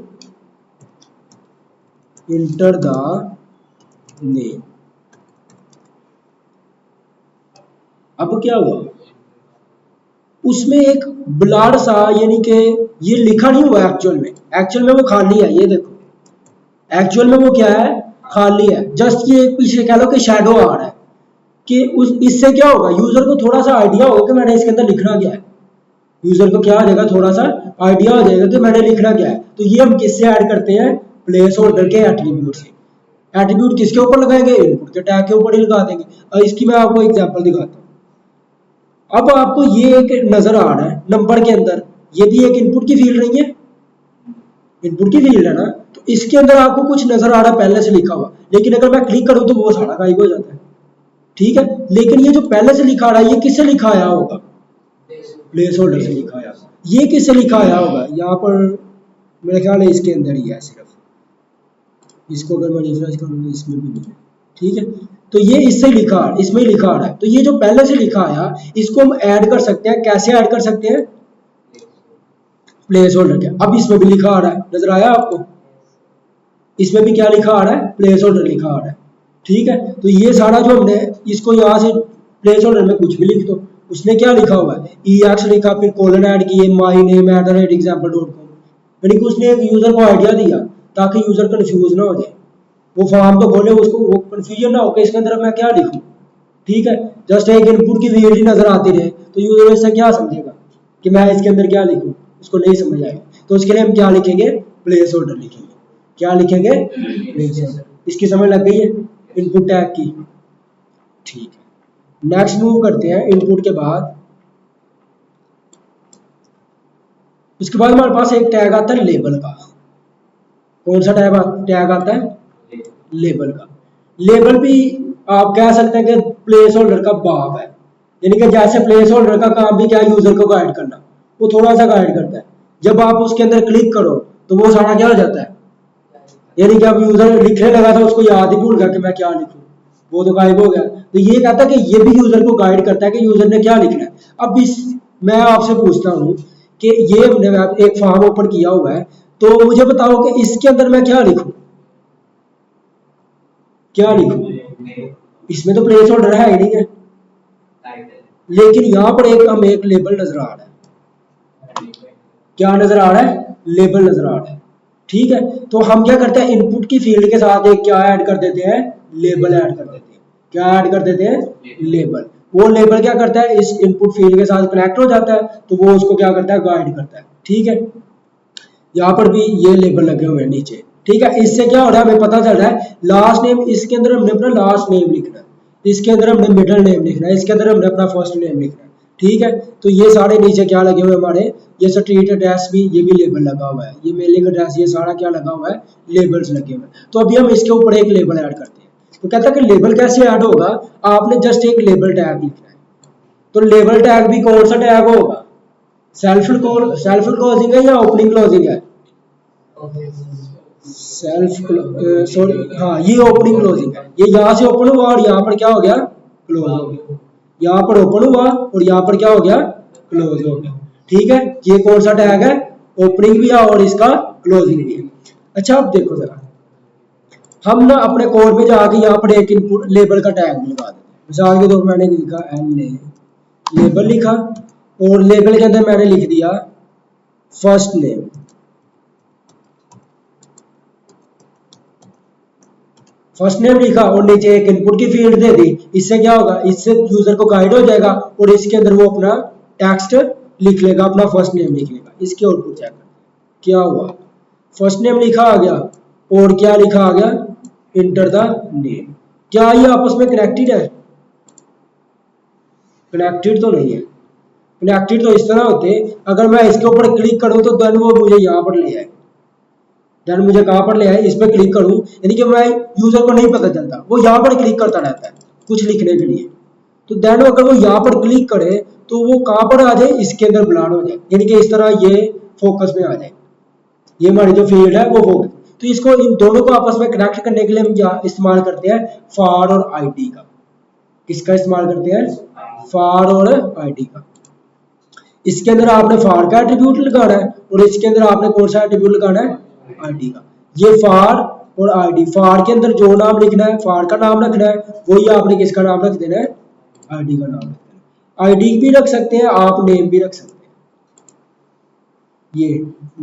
इंटर द नेम, अब क्या हुआ, उसमें एक ब्लड सा, यानी कि ये लिखा नहीं हुआ एक्चुअल में, एक्चुअल में वो खाली है, ये देखो एक्चुअल में वो क्या है, खाली है, जस्ट ये पीछे कह लो कि शैडो आ रहा है, कि उस इससे क्या होगा, यूजर को थोड़ा सा आइडिया होगा कि मैंने इसके अंदर लिखना क्या है, यूजर को क्या आ जाएगा, थोड़ा सा आइडिया हो जाएगा कि मैंने लिखना क्या है। तो ये हम किससे ऐड करते हैं, प्लेस होल्डर के एट्रीब्यूट से। एट्रीब्यूट किसके ऊपर लगाएंगे, इनपुट के टैग के ऊपर ही लगा देंगे। और इसकी मैं आपको एग्जांपल दिखाता हूँ। अब आपको ये एक नजर आ रहा है नंबर के अंदर, ये भी एक इनपुट की फील्ड नहीं है, इनपुट की फील्ड है ना, तो इसके अंदर आपको कुछ नजर आ रहा है पहले से लिखा हुआ, लेकिन अगर मैं क्लिक करूं तो वो सारा गायब हो जाता है, ठीक है। लेकिन ये जो पहले से लिखा रहा है, ये किससे लिखा आया होगा, प्लेस होल्डर से लिखा आया, ये किससे लिखा आया होगा, यहाँ पर मेरे ख्याल है इसके अंदर ही है सिर्फ, इसको अगर मैं रिफ्रेश करूँ तो इसमें भी नहीं है, ठीक है। तो ये इससे लिखा, इसमें लिखा आ रहा है, तो ये जो पहले से लिखा आया इसको हम ऐड कर सकते हैं, कैसे ऐड कर सकते हैं, प्लेस होल्डर के। अब इसमें भी लिखा आ रहा है, नजर आया आपको, इसमें भी क्या लिखा आ रहा है, प्लेस होल्डर लिखा आ रहा है, ठीक है। तो ये सारा जो हमने इसको यहाँ से प्लेस होल्डर में कुछ भी लिख दो, उसने क्या लिखा हुआ है, EX लिखा, फिर कोलन ऐड किए, माई नेम @example.com, यानी कि उसने एक यूजर को आइडिया दिया ताकि यूजर कंफ्यूज ना हो जाए, वो फॉर्म तो खोले, उसको वो कंफ्यूजन ना हो कि इसके अंदर मैं क्या लिखूं, ठीक है। जस्ट एक इनपुट की फील्ड ही नजर आती रहे तो यूजर इससे क्या समझेगा कि मैं इसके अंदर क्या लिखूं, उसको नहीं समझ आएगा। तो उसके लिए हम क्या लिखेंगे, प्लेस होल्डर लिखेंगे। क्या लिखेंगे, प्लेस होल्डर। इसकी समझ लग गई है इनपुट टैग की, ठीक है। नेक्स्ट मूव करते हैं, इनपुट के बाद उसके बाद हमारे पास एक टैग आता है लेबल का। कौन सा टैग आता है? लेबल का। लेबल भी आप कह सकते हैं कि प्लेस होल्डर का बाप है, यानी कि जैसे प्लेस होल्डर का काम भी क्या है, यूजर को गाइड करना, वो थोड़ा सा गाइड करता है। जब आप उसके अंदर क्लिक करो तो वो सारा क्या हो जाता है, यानी कि अब यूजर लिखने लगा था, उसको याद ही भूल गया कि मैं क्या लिखूं, वो तो गायब हो गया। तो ये कहता है कि ये भी यूजर को गाइड करता है कि यूजर ने क्या लिखना है। अब इस मैं आपसे पूछता हूँ कि ये हमने एक फॉर्म ओपन किया हुआ है, तो मुझे बताओ कि इसके अंदर मैं क्या लिखूं, क्या लिखूं? इसमें तो प्लेस होल्डर है ही नहीं है, लेकिन यहाँ पर हमें एक लेबल नजर आ रहा है। क्या नजर आ रहा है? लेबल नजर आ रहा है। ठीक है, तो हम क्या करते हैं, इनपुट की फील्ड के साथ एक क्या ऐड कर देते हैं, लेबल ऐड कर देते हैं। क्या ऐड कर देते हैं? लेबल। वो लेबल क्या करता है, इस इनपुट फील्ड के साथ कनेक्ट हो जाता है, तो वो उसको क्या करता है, गाइड करता है। ठीक है, यहाँ पर भी ये लेबल लगे हुए हैं नीचे। ठीक है, इससे क्या हो रहा है, हमें पता चल रहा है लास्ट नेम, इसके अंदर हमने अपना लास्ट नेम लिखना है, इसके अंदर हमने मिडिल नेम लिखना है, इसके अंदर हमने अपना फर्स्ट नेम लिखना है। ठीक है, तो ये सारे नीचे क्या लगे हुए हमारे, ये स्ट्रीट एड्रेस भी, ये भी लेबल लगा हुआ है, ये मेलिंग एड्रेस, ये सारा क्या लगा हुआ है, लेबल्स लगे हुए हैं। तो अभी हम इसके ऊपर एक लेबल ऐड करते हैं। तो कहता है कि लेबल कैसे ऐड होगा, आपने जस्ट एक लेबल टैग लिखना है। तो लेबल टैग भी कौन सा टैग होगा, सेल्फ क्लोजिंग है या ओपनिंग क्लोजिंग है? सॉरी, हाँ ये ओपनिंग क्लोजिंग है। ये यहाँ से ओपन हुआ और यहाँ पर क्या हो गया, क्लोज हो गया। यहाँ पर ओपन हुआ और यहाँ पर क्या हो गया, क्लोज हो गया। ठीक है, ये कौन सा टैग है, ओपनिंग भी है और इसका क्लोजिंग भी है। अच्छा अब देखो जरा, हम ना अपने कोड में जाके यहाँ पर एक इनपुट लेबल का टैग लगा देते हैं। मिसाल के तौर पर मैंने लिखा लेबल लिखा, और लेबल के अंदर मैंने लिख दिया फर्स्ट नेम। फर्स्ट नेम लिखा और नीचे एक इनपुट की फील्ड दे दी। इससे क्या होगा, इससे यूजर को गाइड हो जाएगा और इसके अंदर वो अपना टेक्स्ट लिख लेगा, अपना फर्स्ट नेम लिख लेगा। इसके आउटपुट चेक करते क्या हुआ, फर्स्ट नेम लिखा आ गया और क्या लिखा आ गया, इंटर द नेम। क्या ये आपस में कनेक्टेड है? कनेक्टेड तो नहीं है। कनेक्टेड तो इस तरह होते, अगर मैं इसके ऊपर क्लिक करूं तो देन वो मुझे यहाँ पर ले आए, देन मुझे कहाँ पर ले आए, इस पर क्लिक करूं, यानी कि मैं यूजर को नहीं पता चलता, वो यहाँ पर क्लिक करता रहता है कुछ लिखने के लिए। तो देन अगर वो यहाँ पर क्लिक करे तो वो कहाँ पर आ जाए, इसके अंदर ब्लाड हो जाए, यानी कि इस तरह ये फोकस में आ जाए, ये हमारी जो फील्ड है वो फोकस। तो इसको, इन दोनों को आपस में कनेक्ट करने के लिए हम क्या इस्तेमाल करते हैं, फॉर और आईडी का। किसका इस्तेमाल करते हैं, फॉर और आईडी का। इसके अंदर आपने फॉर का एट्रीब्यूट लगाना है और इसके अंदर आपने कौन सा एट्रीब्यूट लगाना है, आईडी का। ये फॉर और आईडी, फॉर के अंदर जो नाम लिखना है, फॉर का नाम रखना है, वही आपने किसका नाम रख देना है, आईडी का नाम रख देना है। आईडी भी रख सकते हैं आप, नेम भी रख सकते हैं, ये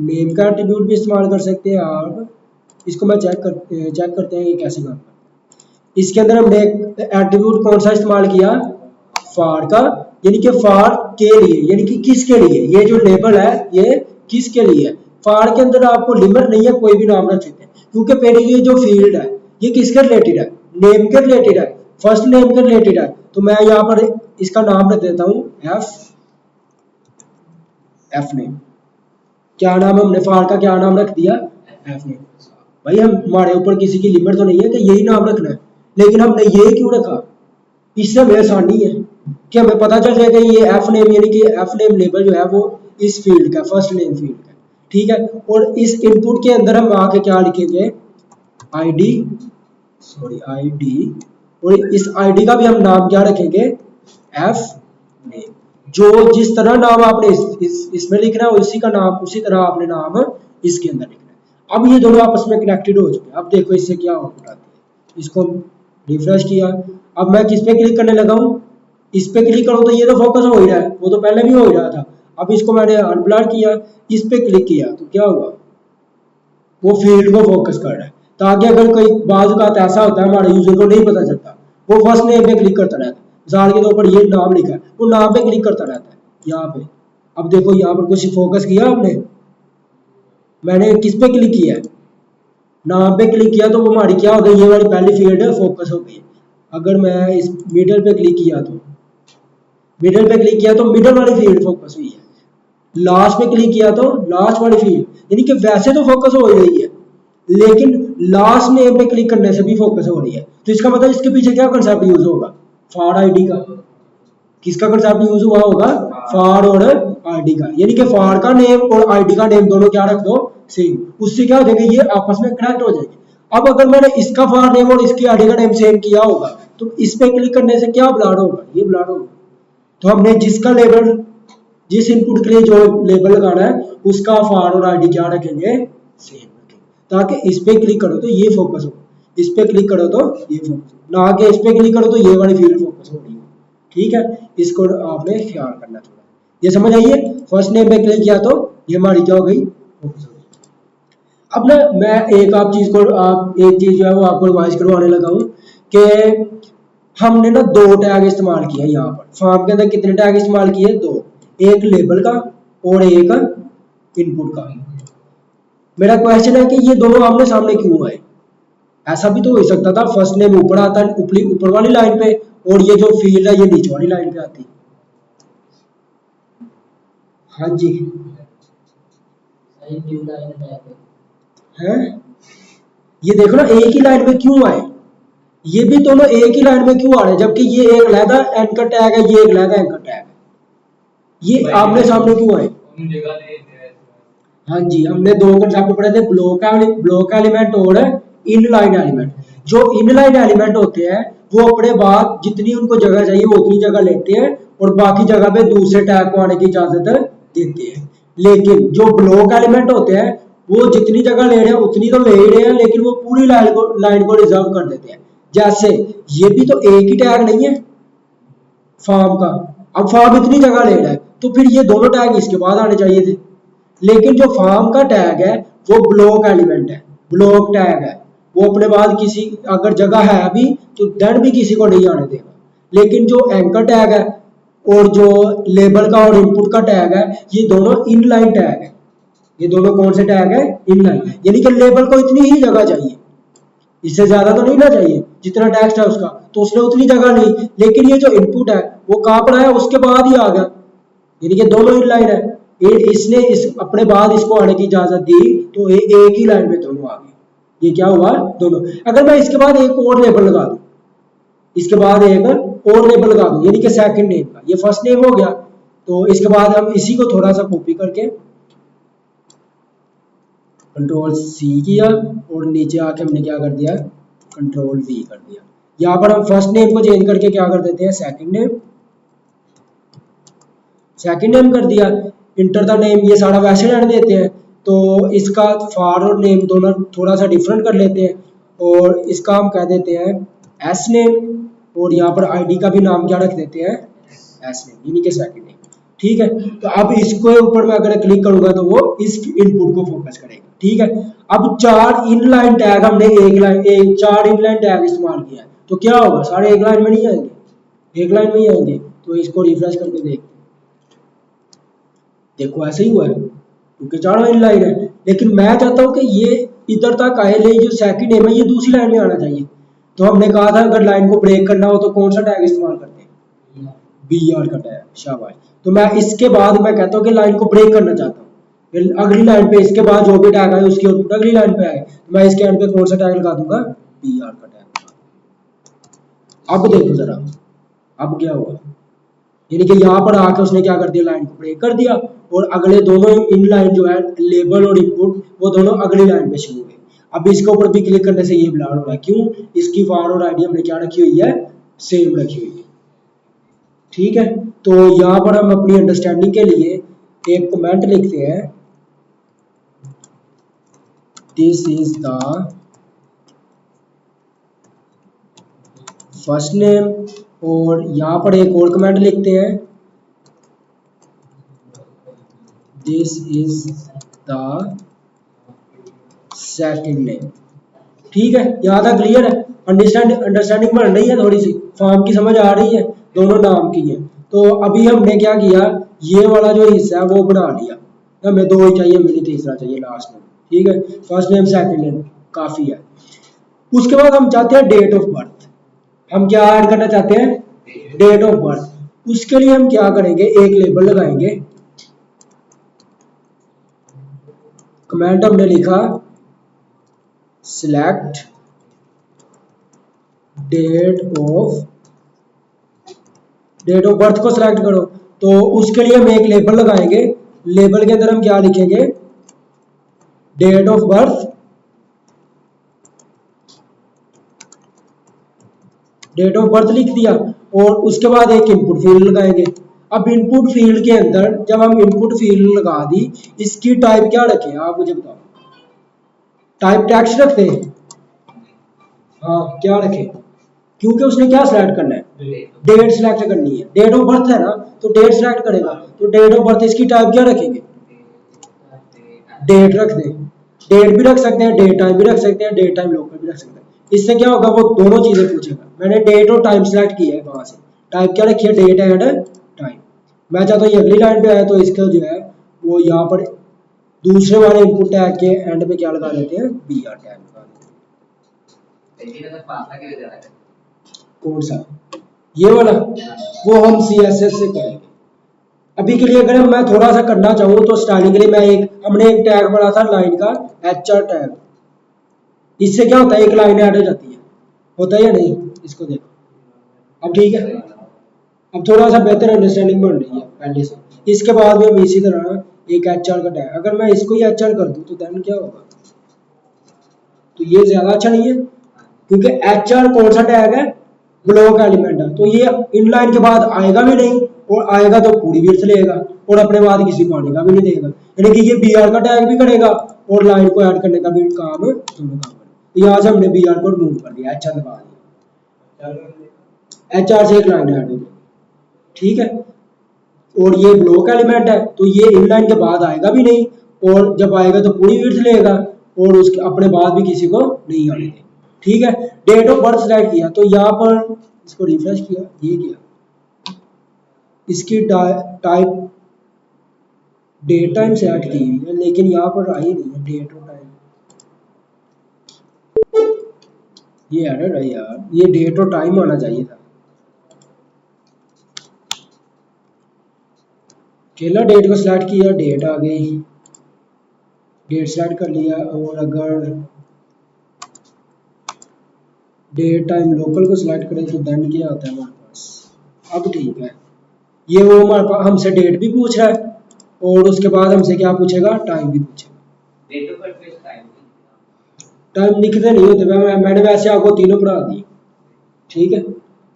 नेम का एट्रीब्यूट भी इस्तेमाल कर सकते हैं आप। इसको मैं चेक करते हैं ये कैसे काम करता है। इसके अंदर हमने एट्रीब्यूट कौन सा इस्तेमाल किया, फॉर का, यानी कि फॉर के लिए, यानी कि किसके लिए, ये जो लेबल है ये किसके लिए है। फॉर के अंदर आपको लिमिट नहीं है, कोई भी नाम रख सकते हैं, क्योंकि पहले ये जो फील्ड है ये किसके रिलेटेड है, नेम के रिलेटेड है, फर्स्ट नेम के रिलेटेड है। तो मैं यहाँ पर इसका नाम रख देता हूँ एफ नेम। क्या नाम, हमने फॉर का क्या नाम रख दिया, एफ नेम। भाई हम, हमारे ऊपर किसी की लिमिट तो नहीं है कि यही नाम रखना है, लेकिन हमने ये क्यों रखा, इससे हमें आसानी है कि हमें पता चल जाएगा ये एफ नेम, यानी कि एफ नेम लेबल जो है वो इस फील्ड का, फर्स्ट नेम फील्ड का। ठीक है, और इस इनपुट के अंदर हम आके क्या लिखेंगे, आईडी, और इस आईडी का भी हम नाम क्या रखेंगे, एफ नेम। जो जिस तरह नाम आपने इसमें लिखना है उसी का नाम, उसी तरह आपने नाम इसके अंदर लिखना है। अब ये दोनों आपस में कनेक्टेड हो चुके हैं। अब देखो इससे क्या आउटपुट आती है, इसको रिफ्रेश किया, अब मैं किस पे क्लिक करने लगा हूँ, इस पे क्लिक करूँ तो ये तो फोकस हो ही रहा है, वो तो पहले भी हो ही रहा था। अब इसको मैंने अनब्लर किया, इस पे क्लिक किया तो क्या हुआ, वो फील्ड को फोकस कर रहा है, ताकि अगर कोई बाज़ का ऐसा होता है हमारे यूजर को नहीं पता चलता, वो फर्स्ट नेम पे क्लिक करता रहता है। मिसाल के तौर पर ये नाम लिखा है, वो नाम पे क्लिक करता रहता है यहाँ पे। अब देखो यहाँ पर कुछ फोकस किया आपने, मैंने किस पे क्लिक किया है, नाम पे क्लिक किया, तो वो हमारी क्या हो गई, ये वाली पहली फील्ड है फोकस हो गई। अगर मैं इस मिडल पे क्लिक किया तो मिडल वाली फील्ड फोकस हुई है। लास्ट पे क्लिक किया तो लास्ट वाली फील्ड, यानी कि वैसे तो फोकस हो रही है लेकिन लास्ट नेम पे क्लिक करने से भी फोकस हो रही है। तो इसका मतलब इसके पीछे क्या कंसेप्ट यूज होगा, फॉर आईडी का। किसका कंसेप्ट यूज हुआ होगा, फॉर और आईडी का, यानी कि फॉर का नेम और आईडी का नेम दोनों क्या रख दो, सेम। उससे क्या हो जाएगा, ये आपस में कनेक्ट हो जाएंगे। अब अगर मैंने इसका फॉर नेम और इसकी आईडी का नेम सेम किया होगा तो इस पे क्लिक करने से क्या ब्लॉड होगा, ये ब्लॉड होगा। तो हमने जिसका लेबल, जिस इनपुट के लिए जो लेबल लगाना है उसका फॉर और आईडी क्या रखेंगे, सेम रखेंगे, ताकि इस पे क्लिक करो तो ये फोकस हो, इस पे क्लिक करो तो ये फोकस, ना कि इस पे क्लिक करो तो ये वाली फील्ड फोकस हो रही है। ठीक है, इसको आपने ख्याल करना थोड़ा, ये समझ आइए। फर्स्ट नेम पे क्लिक किया तो ये हमारी क्या हो गई, फोकस हो गई। अब ना मैं एक आप चीज को, आप एक चीज जो है वो आपको रिवाइज करवाने लगा हूँ कि हमने ना दो टैग इस्तेमाल किए यहाँ पर। फॉर्म के अंदर कितने टैग इस्तेमाल किए, दो, एक लेबल का और एक इनपुट का। मेरा क्वेश्चन है कि ये दोनों आमने सामने क्यों आए। ऐसा भी तो हो सकता था फर्स्ट नेम ऊपर आता है ऊपर वाली लाइन पे और ये जो फील्ड है ये नीचे वाली लाइन पे आती। हाँ जी है, ये देखो ना एक ही लाइन में क्यों आए, ये भी दोनों एक ही लाइन में क्यों आ रहे हैं, जबकि ये एक अलहदा एंकर टैग है, ये एक अलहदा एंकर टैग है, ये आमने सामने क्यों आए। हाँ जी, हमने दो कंसेप्ट पढ़े थे, ब्लॉक एलिमेंट और इनलाइन एलिमेंट। जो इनलाइन एलिमेंट होते हैं वो अपने बाद जितनी उनको जगह चाहिए वो उतनी जगह लेते हैं और बाकी जगह पे दूसरे टैग को आने की इजाजत देते हैं। लेकिन जो ब्लॉक एलिमेंट होते हैं वो जितनी जगह ले रहे हैं उतनी तो ले ही रहे हैं, लेकिन वो पूरी लाइन को रिजर्व कर देते हैं। जैसे ये भी तो एक ही टैग नहीं है फॉर्म का, अब फॉर्म इतनी जगह ले रहा है तो फिर ये दोनों टैग इसके बाद आने चाहिए थे। लेकिन जो फॉर्म का टैग है वो ब्लॉक एलिमेंट है, ब्लॉक टैग है, वो अपने बाद किसी अगर जगह है अभी तो देन भी किसी को नहीं आने देगा। लेकिन जो एंकर टैग है और जो लेबल का और इनपुट का टैग है ये दोनों इनलाइन टैग है। ये दोनों कौन से टैग है, इनलाइन, यानी कि लेबल को इतनी ही जगह चाहिए, इससे ज्यादा तो नहीं ना चाहिए, जितना टेक्स्ट है उसका तो उसने उतनी जगह ली। लेकिन ये जो इनपुट है वो कहाँ पर आया, उसके बाद ही आ गया, यानी कि दोनों इनलाइन है। इसने इस अपने बाद इसको आने की इजाजत दी तो एक ही लाइन में दोनों आ गए। ये क्या हुआ, दोनों। अगर मैं इसके बाद एक और लेबल लगा दूं, इसके बाद एक और लेबल लगा दूं, यानी कि सेकंड नेम का, ये फर्स्ट नेम हो गया, तो इसके बाद हम इसी को थोड़ा सा कॉपी करके कंट्रोल सी किया और नीचे आके हमने क्या कर दिया, कंट्रोल वी कर दिया। यहाँ पर हम फर्स्ट नेम को चेंज करके क्या कर देते हैं, सेकंड नेम, सेकंड नेम कर दिया। इंटर द नेम ये सारा वैसे रहने देते हैं, तो इसका फॉर और नेम दोनों थोड़ा सा डिफरेंट कर लेते हैं और इसका हम कह देते हैं एस नेम और यहाँ पर आईडी का भी नाम क्या रख देते हैं, एस नेम, यानी कि सेकंड नेम। ठीक है, तो अब इसको ऊपर में अगर क्लिक करूंगा तो वो इस इनपुट को फोकस करेगा। ठीक है, अब चार इनलाइन टैग हमने चार इनलाइन टैग इस्तेमाल किया है, तो क्या होगा, सारे एक लाइन में नहीं आएंगे, एक लाइन में ही आएंगे। तो इसको रिफ्रेश करके देखते, देखो ऐसे ही हुआ है क्योंकि चारों इनलाइन है। लेकिन मैं चाहता हूं कि ये इधर तक आए, ले जो सेकंड नेम है ये दूसरी लाइन में आना चाहिए। तो हमने कहा था अगर लाइन को ब्रेक करना हो तो कौन सा टैग इस्तेमाल करते हैं, बी आर का टैग, शाबाश। तो मैं इसके बाद मैं कहता हूँ कि लाइन को ब्रेक करना चाहता हूँ, अगली लाइन पे इसके बाद जो भी टैग आए उसकी आउटपुट अगली लाइन पे आए, तो मैं इसके एंड पे कौन सा टैग लगा दूंगा, बी आर का टैग। अब देखो जरा, अब क्या हुआ, यानी कि यहाँ पर आके उसने क्या कर दिया, लाइन को ब्रेक कर दिया और अगले दोनों इन लाइन जो है लेबल और इनपुट वो दोनों अगली लाइन पे शुरू हुए। अब इसके ऊपर भी क्लिक करने से ये ब्लॉक हो रहा है, क्यों, इसकी फॉर और आईडी हमने क्या रखी हुई है, सेम रखी हुई है। ठीक है, तो यहाँ पर हम अपनी अंडरस्टैंडिंग के लिए एक कमेंट लिखते हैं, this is the first name, और यहाँ पर एक और कमेंट लिखते हैं, this is the second name. ठीक है, यहाँ तक क्लियर है, अंडरस्टैंडिंग बन रही है, थोड़ी सी फॉर्म की समझ आ रही है, दोनों नाम की है। तो अभी हमने क्या किया, ये वाला जो हिस्सा है वो बना लिया, हमें दो ही चाहिए, मुझे तीसरा चाहिए लास्ट में। ठीक है, फर्स्ट नेम सेकंड नेम काफी है। उसके बाद हम चाहते हैं डेट ऑफ बर्थ, हम क्या ऐड करना चाहते हैं, डेट ऑफ बर्थ। उसके लिए हम क्या करेंगे, एक लेबल लगाएंगे, कमेंट हमने लिखा सिलेक्ट डेट ऑफ बर्थ को सिलेक्ट करो, तो उसके लिए हम एक लेबल लगाएंगे। लेबल के अंदर हम क्या लिखेंगे, date of birth, date of birth लिख दिया और उसके बाद एक इनपुट फील्ड लगाएंगे। अब इनपुट फील्ड के अंदर जब हम इनपुट फील्ड लगा दी, इसकी टाइप क्या रखें आप मुझे बताओ, टाइप टेक्स्ट रखते हैं? हाँ क्या रखें, क्योंकि उसने क्या सिलेक्ट करना है, डेट सिलेक्ट करनी है। डेट ऑफ बर्थ है ना, तो डेट सिलेक्ट करेगा, तो डेट ऑफ बर्थ इसकी टाइप क्या रखेंगे, डेट रख दें। डेट भी रख सकते हैं, डेट टाइम भी रख सकते हैं, डेट टाइम लोकल भी रख सकते हैं। इससे क्या होगा, वो दोनों चीजें पूछेगा। मैंने डेट और टाइम सिलेक्ट किया है, वहां से टाइप क्या रखी है, डेट एंड टाइम। मैं चाहता हूँ ये अगली लाइन पे आए, तो इसका जो है वो यहाँ पर दूसरे वाले इनपुट टैग के एंड पे क्या लगा देते हैं, BR टैग लगा देते हैं। कौन सा, ये वाला, वो हम CSS से करेंगे। अभी के लिए अगर मैं थोड़ा सा करना चाहूँ तो स्टाइलिंग के लिए मैं हमने एक टैग बना था लाइन का, HR टैग। इससे क्या होता है, एक लाइन ऐड हो जाती है, होता है या नहीं, इसको देखो। अब ठीक है, अब थोड़ा सा बेहतर अंडरस्टैंडिंग बन रही है पहले से। इसके बाद में हम इसी तरह एक HR का टैग, अगर मैं इसको ही HR कर दूं तो देन क्या होगा, तो ये ज्यादा अच्छा नहीं है, क्योंकि HR कौन सा टैग है, ब्लॉक एलिमेंट है, तो ये इनलाइन के बाद आएगा भी नहीं, और आएगा तो पूरी विड्थ लेगा और अपने बाद किसी को आने का भी नहीं देगा। यानी कि ये BR का टैग भी करेगा और लाइन को ऐड करने का भी काम दोनों काम करेगा। तो यहाँ से हमने BR को रिमूव कर दिया, HR लगा दिया, HR से एक लाइन ऐड हो गई, ठीक है। और ये ब्लॉक एलिमेंट है, तो ये इनलाइन के बाद आएगा भी नहीं, और जब आएगा तो पूरी विड्थ लेगा और उसके अपने बाद भी किसी को नहीं आने देगा, ठीक है। डेट ऑफ बर्थ सिलेक्ट किया, तो यहाँ पर इसको रिफ्रेश किया, ये किया, इसकी टाइप डेट टाइम सेट की है, लेकिन यहाँ पर आई नहीं है डेट और टाइम, ये एरर है यार, ये डेट और टाइम आना चाहिए था। केला डेट को सिलेक्ट किया, डेट आ गई, डेट सिलेक्ट कर लिया, और अगर डेट टाइम लोकल को सिलेक्ट करें तो देन क्या आता है हमारे पास। अब ठीक है, ये वो हमारे पास हमसे डेट भी पूछ रहा है और उसके बाद हमसे क्या पूछेगा, टाइम भी पूछेगा। टाइम लिखते नहीं होते, मैंने वैसे आपको तीनों पढ़ा दी, ठीक है।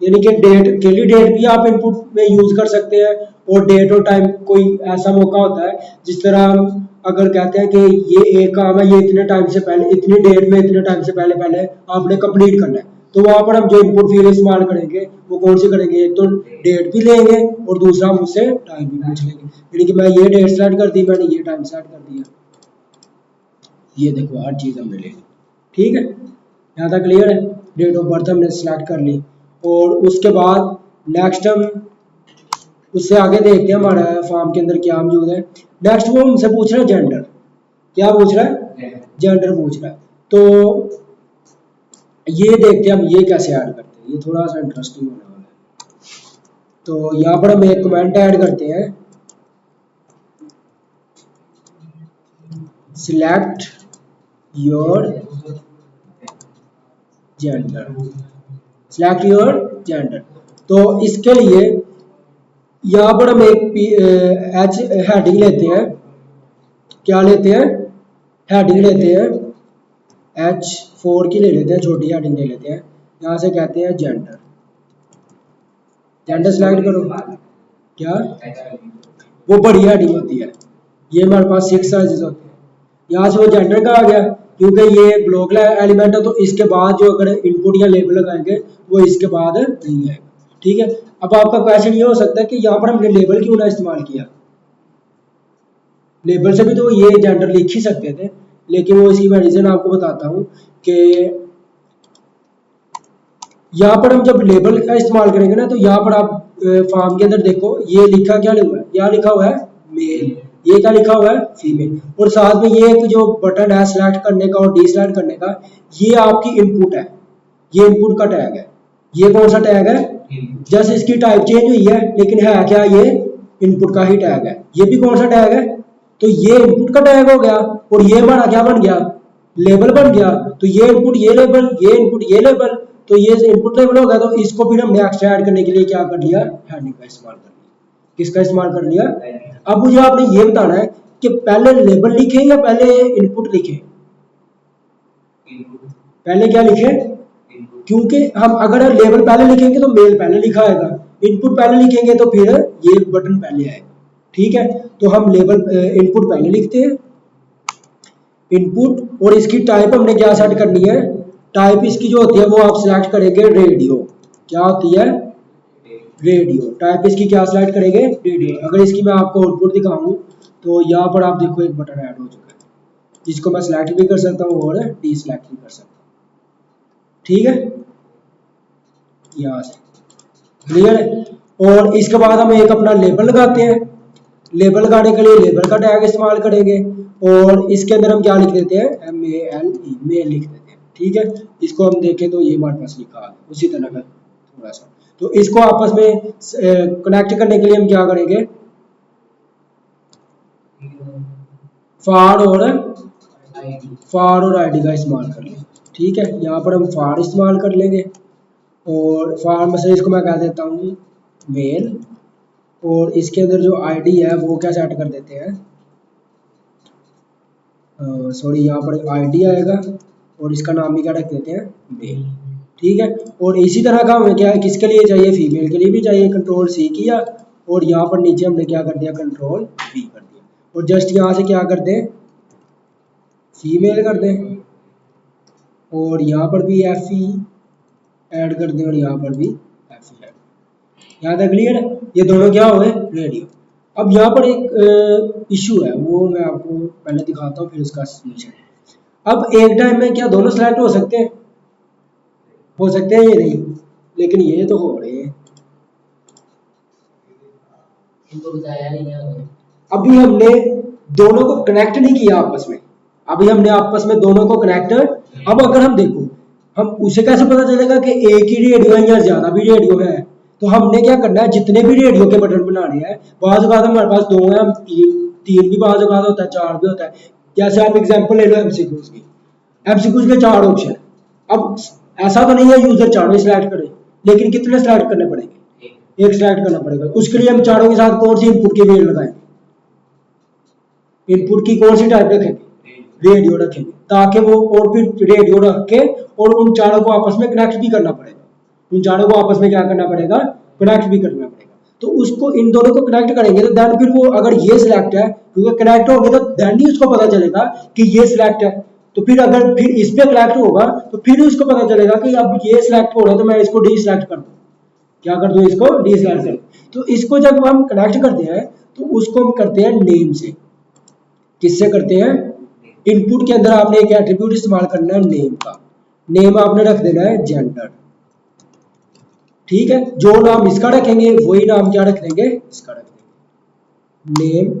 यानी कि डेट के लिए डेट भी आप इनपुट में यूज कर सकते हैं, और डेट और टाइम कोई ऐसा मौका होता है, जिस तरह हम अगर कहते हैं कि ये एक काम है, ये इतने टाइम से पहले, इतनी डेट में इतने टाइम से पहले पहले आपने कंप्लीट करना है, तो वहां पर हम जो इनपुट फील्ड इस्तेमाल करेंगे वो कौन सी करेंगे, एक तो डेट भी लेंगे और दूसरा हम उससे टाइम भी पूछ लेंगे। यानी कि मैं ये डेट सेलेक्ट कर दी, मैंने ये टाइम सेलेक्ट कर दिया, ये देखो हर चीज हमने ले ली, ठीक है। यहाँ तक क्लियर है, डेट ऑफ बर्थ हमने सिलेक्ट कर ली, और उसके बाद नेक्स्ट हम उससे आगे देखते हैं हमारा फॉर्म के अंदर क्या मौजूद है। नेक्स्ट वो हमसे पूछ रहा है जेंडर, क्या पूछ रहा है, जेंडर पूछ रहा है। तो ये देखते हैं हम ये कैसे ऐड करते हैं, ये थोड़ा सा इंटरेस्टिंग होने वाला है। तो यहाँ पर हम एक कमेंट ऐड करते हैं, select your gender, select your gender. तो इसके लिए यहाँ पर हम एक एच हेडिंग लेते हैं, क्या लेते हैं, हेडिंग लेते हैं, H4 की ले लेते हैं, छोटी हेडिंग ले लेते हैं। यहाँ से कहते हैं जेंडर, जेंडर सिलेक्ट करो, क्या वो बड़ी हेडिंग होती है, ये हमारे पास 6 साइजेस होते हैं। यहाँ से वो जेंडर का आ गया, क्योंकि ये ब्लॉक एलिमेंट है, तो इसके बाद जो अगर इनपुट या लेबल लगाएंगे वो इसके बाद नहीं आएगा, ठीक है। अब आपका क्वेश्चन ये हो सकता है कि यहाँ पर हमने लेबल क्यों ना इस्तेमाल किया, लेबल से भी तो ये जेंडर लिख ही सकते थे, लेकिन वो इसकी मैं रीजन आपको बताता हूँ कि यहाँ पर हम जब लेबल का इस्तेमाल करेंगे ना, तो यहाँ पर आप फॉर्म के अंदर देखो, ये लिखा क्या हुआ है, यहाँ लिखा हुआ है मेल, ये क्या लिखा हुआ है फीमेल, और साथ में ये एक जो बटन है सिलेक्ट करने का और डिसलेक्ट करने का, ये आपकी इनपुट है, ये इनपुट का टैग है। ये कौन सा टैग है, जैसे इसकी टाइप चेंज हुई है, लेकिन है क्या, ये इनपुट का ही टैग है। ये भी कौन सा टैग है, तो ये इनपुट का टैग हो गया और ये हमारा क्या बन गया, लेबल बन गया। तो ये इनपुट ये लेबल, ये इनपुट ये लेबल, तो ये इनपुट लेबल हो गया। तो इसको फिर हमने एक्स्ट्रा ऐड करने के लिए क्या कर लिया, हेडिंग का इस्तेमाल कर लिया। किसका इस्तेमाल कर लिया। अब मुझे आपने ये बताना है कि पहले लेबल लिखे या पहले इनपुट लिखे। पहले क्या लिखे, क्योंकि हम अगर लेबल पहले लिखेंगे तो मेल पहले लिखा आएगा, इनपुट पहले लिखेंगे तो फिर ये बटन पहले आएगा। ठीक है, तो हम लेबल इनपुट पहले लिखते हैं, इनपुट, और इसकी टाइप हमने क्या सेट करनी है, टाइप इसकी जो होती है वो आप सिलेक्ट करेंगे रेडियो। क्या होती है, रेडियो। टाइप इसकी क्या सिलेक्ट करेंगे, रेडियो। अगर इसकी मैं आपको आउटपुट दिखाऊं तो यहाँ पर आप देखो एक बटन ऐड हो चुका है, जिसको मैं सिलेक्ट भी कर सकता हूँ और डी सिलेक्ट भी कर सकता हूँ। ठीक है, यहाँ से क्लियर है। और इसके बाद हम एक अपना लेबल लगाते हैं। लेबल लगाने के लिए लेबल का टैग इस्तेमाल करेंगे और इसके अंदर हम क्या लिख देते हैं, MELE, मेल लिख देते हैं। ठीक है, इसको हम देखें तो ये हमारे पास लिखा है उसी तरह का थोड़ा सा। तो इसको आपस में कनेक्ट करने के लिए हम क्या करेंगे, फार और आईडी का इस्तेमाल कर लेंगे। ठीक है, यहाँ पर हम फार इस्तेमाल कर लेंगे और फार में से इसको मैं कह देता हूँ मेल, और इसके अंदर जो आईडी है वो क्या सेट कर देते हैं, सॉरी यहाँ पर आईडी आएगा और इसका नाम भी क्या रख देते हैं, मेल। ठीक है, और इसी तरह का हमें क्या है, किसके लिए चाहिए, फीमेल के लिए भी चाहिए। कंट्रोल सी किया और यहाँ पर नीचे हमने क्या कर दिया, कंट्रोल वी कर दिया, और जस्ट यहाँ से क्या कर दें, फीमेल कर दें, और यहाँ पर भी FE ऐड कर दें और यहाँ पर भी FE ऐड। यहाँ तक क्लियर है, ये दोनों क्या हो गए, रेडियो। अब यहाँ पर एक इशू है, वो मैं आपको पहले दिखाता हूँ फिर उसका सोल्यूशन। अब एक टाइम में क्या दोनों सेलेक्ट हो सकते हैं, हो सकते हैं ये नहीं, लेकिन ये तो हो रहे हैं। अभी हमने दोनों को कनेक्ट नहीं किया आपस में, अभी हमने आपस में दोनों को कनेक्ट। अब अगर हम देखो, हम उसे कैसे पता चलेगा कि एक ही रेडियो है या ज्यादा भी रेडियो है। तो हमने क्या करना है, जितने भी रेडियो के बटन बनाने हैं, बाज़ औक़ात हमारे पास 2 हैं, हम तीन भी बाज़ औक़ात होता है, 4 भी होता है। जैसे आप एग्जांपल ले लो MCQs की, MCQs के 4 ऑप्शन। अब ऐसा तो नहीं है यूजर चारों ही सिलेक्ट करे, लेकिन कितने सिलेक्ट करने पड़ेंगे, एक सिलेक्ट करना पड़ेगा। उसके लिए हम चारों के साथ कौन सी इनपुट की वेल लगाएंगे, इनपुट की कौन सी टाइप रखेंगे, रेडियो रखेंगे, ताकि वो और फिर रेडियो रख के और उन चारों को आपस में कनेक्ट भी करना पड़ेगा। उन चारों को आपस में क्या करना पड़ेगा, कनेक्ट भी करना पड़ेगा। तो उसको इन दोनों को कनेक्ट करेंगे तो देन फिर वो अगर ये सिलेक्ट है, क्योंकि कनेक्ट होंगे तो देन ही उसको पता चलेगा कि ये सिलेक्ट है। तो फिर अगर फिर इस पे कनेक्ट होगा तो फिर उसको पता चलेगा कि अब ये सिलेक्ट हो रहा है तो मैं इसको डी सिलेक्ट कर दूं, क्या कर दूं, इसको डी सिलेक्ट कर। तो इसको जब हम कनेक्ट करते हैं तो उसको हम करते हैं नेम से। किससे करते हैं, इनपुट के अंदर आपने एक एट्रीब्यूट इस्तेमाल करना है नेम का। नेम आपने रख देना है जेंडर। ठीक है, जो नाम इसका रखेंगे वही नाम क्या रख देंगे, इसका रख देंगे, नेम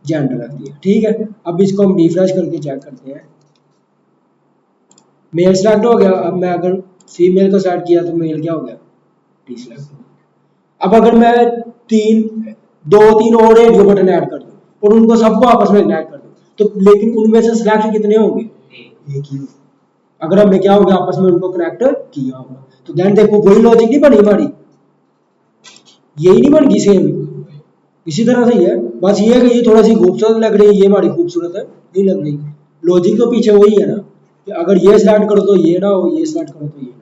जेंडर रख दिया। ठीक है, अब इसको हम रिफ्रेश करके चेक करते हैं, मेल सिलेक्ट हो गया। अब मैं अगर फीमेल को सेलेक्ट किया तो मेल क्या हो गया, डी सिलेक्ट। अब अगर मैं 2-3 और रेडियो बटन ऐड कर दूं और उनको सबको आपस में कनेक्ट कर दूं, तो लेकिन उनमें से सिलेक्ट कितने होंगे, एक ही। अगर हमने क्या होगा, आपस में उनको कनेक्ट किया होगा, तो देन देखो वही लॉजिक नहीं बनी हमारी, यही नहीं बन गई सेम, इसी तरह से ही है। बस ये है कि ये थोड़ा सी खूबसूरत लग रही है, ये हमारी खूबसूरत है नहीं लग रही। लॉजिक तो पीछे वही है ना, कि अगर ये सिलेक्ट करो तो ये ना हो, ये सिलेक्ट करो तो ये ना हो,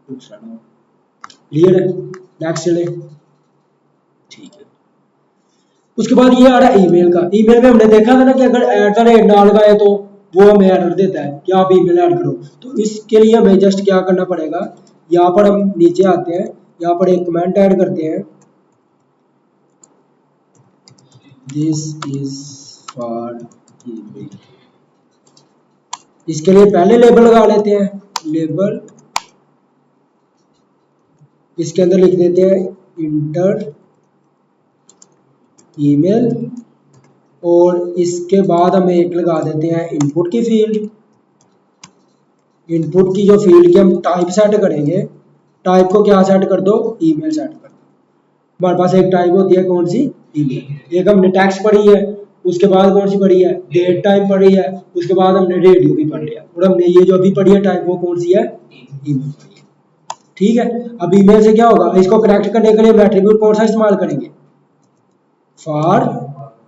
दूसरा ना हो। क्लियर है, नेक्स्ट चले। ठीक है, उसके बाद ये आ रहा है ईमेल का। ईमेल में हमने देखा था ना कि अगर @ ना लगाए तो वो हमें एरर देता है कि आप ईमेल ऐड करो। तो इसके लिए हमें जस्ट क्या करना पड़ेगा, यहाँ पर हम नीचे आते हैं, यहाँ पर एक कमेंट ऐड करते हैं, दिस इज फॉर ईमेल। इसके लिए पहले लेबल लगा लेते हैं, लेबल इसके अंदर लिख देते हैं इंटर ईमेल, और इसके बाद हम एक लगा देते हैं इनपुट की फील्ड। इनपुट की जो फील्ड की हम टाइप सेट करेंगे, टाइप को क्या सेट कर दो, ईमेल सेट कर दो। हमारे पास एक टाइप होती है कौन सी, ईमेल। एक हमने टेक्स्ट पढ़ी है, उसके बाद कौन सी पढ़ी है, डेट टाइम पढ़ी है, उसके बाद हमने रेडियो भी पढ़ लिया, और हमने ये जो अभी पढ़ी है टाइप वो कौन सी है, ईमेल पढ़ी है। ठीक है, अब ईमेल से क्या होगा, इसको कनेक्ट करने के लिए हम एट्रीब्यूट कौन सा इस्तेमाल करेंगे, फॉर,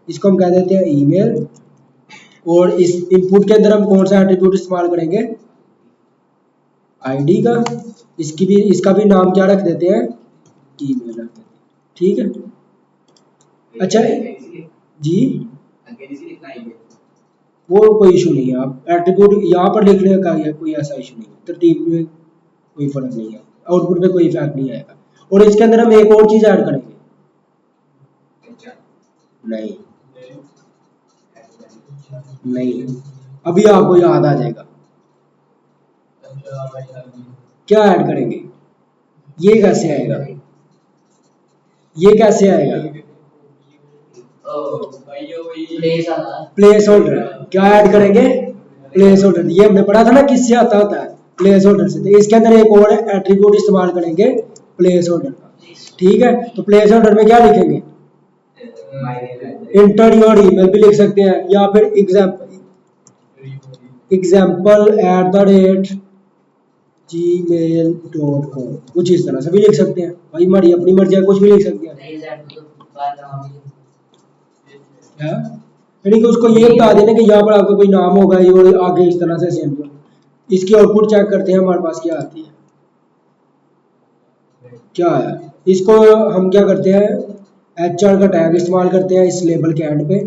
इसको हम कह देते हैं ईमेल, और इस इनपुट के अंदर हम कौन सा एट्रीब्यूट इस्तेमाल करेंगे, आईडी का, इसका भी नाम क्या रख देते हैं, ईमेल रख देते हैं। ठीक है, अच्छा जी, वो कोई इशू नहीं है, आप एट्रीब्यूट यहाँ पर लिखने का है, कोई ऐसा इशू नहीं है, तरतीब में कोई फर्क नहीं है, आउटपुट पे कोई इफेक्ट नहीं आएगा। और इसके अंदर हम एक और चीज ऐड करेंगे, नहीं नहीं, अभी आपको याद आ जाएगा, क्या ऐड करेंगे, ये कैसे आएगा, ये कैसे आएगा, प्लेस होल्डर, क्या ऐड करेंगे, प्लेस होल्डर, ये हमने पढ़ा था ना किससे आता होता है, प्लेस होल्डर से। तो इसके अंदर एक और एट्रीब्यूट इस्तेमाल करेंगे प्लेस होल्डर का। ठीक है, तो प्लेस होल्डर में क्या लिखेंगे, इंटर योर ईमेल भी लिख सकते हैं, या फिर example@gmail.com, कुछ इस तरह से भी लिख सकते हैं, भाई हमारी अपनी मर्जी है, कुछ भी लिख सकते हैं। क्या, यानी कि उसको ये बता देना कि यहाँ पर आपका कोई नाम होगा और आगे इस तरह से सेम। इसकी आउटपुट चेक करते हैं हमारे पास क्या आती है, क्या है, इसको हम क्या करते हैं, HR का टैग इस्तेमाल करते हैं इस लेबल के एंड पे,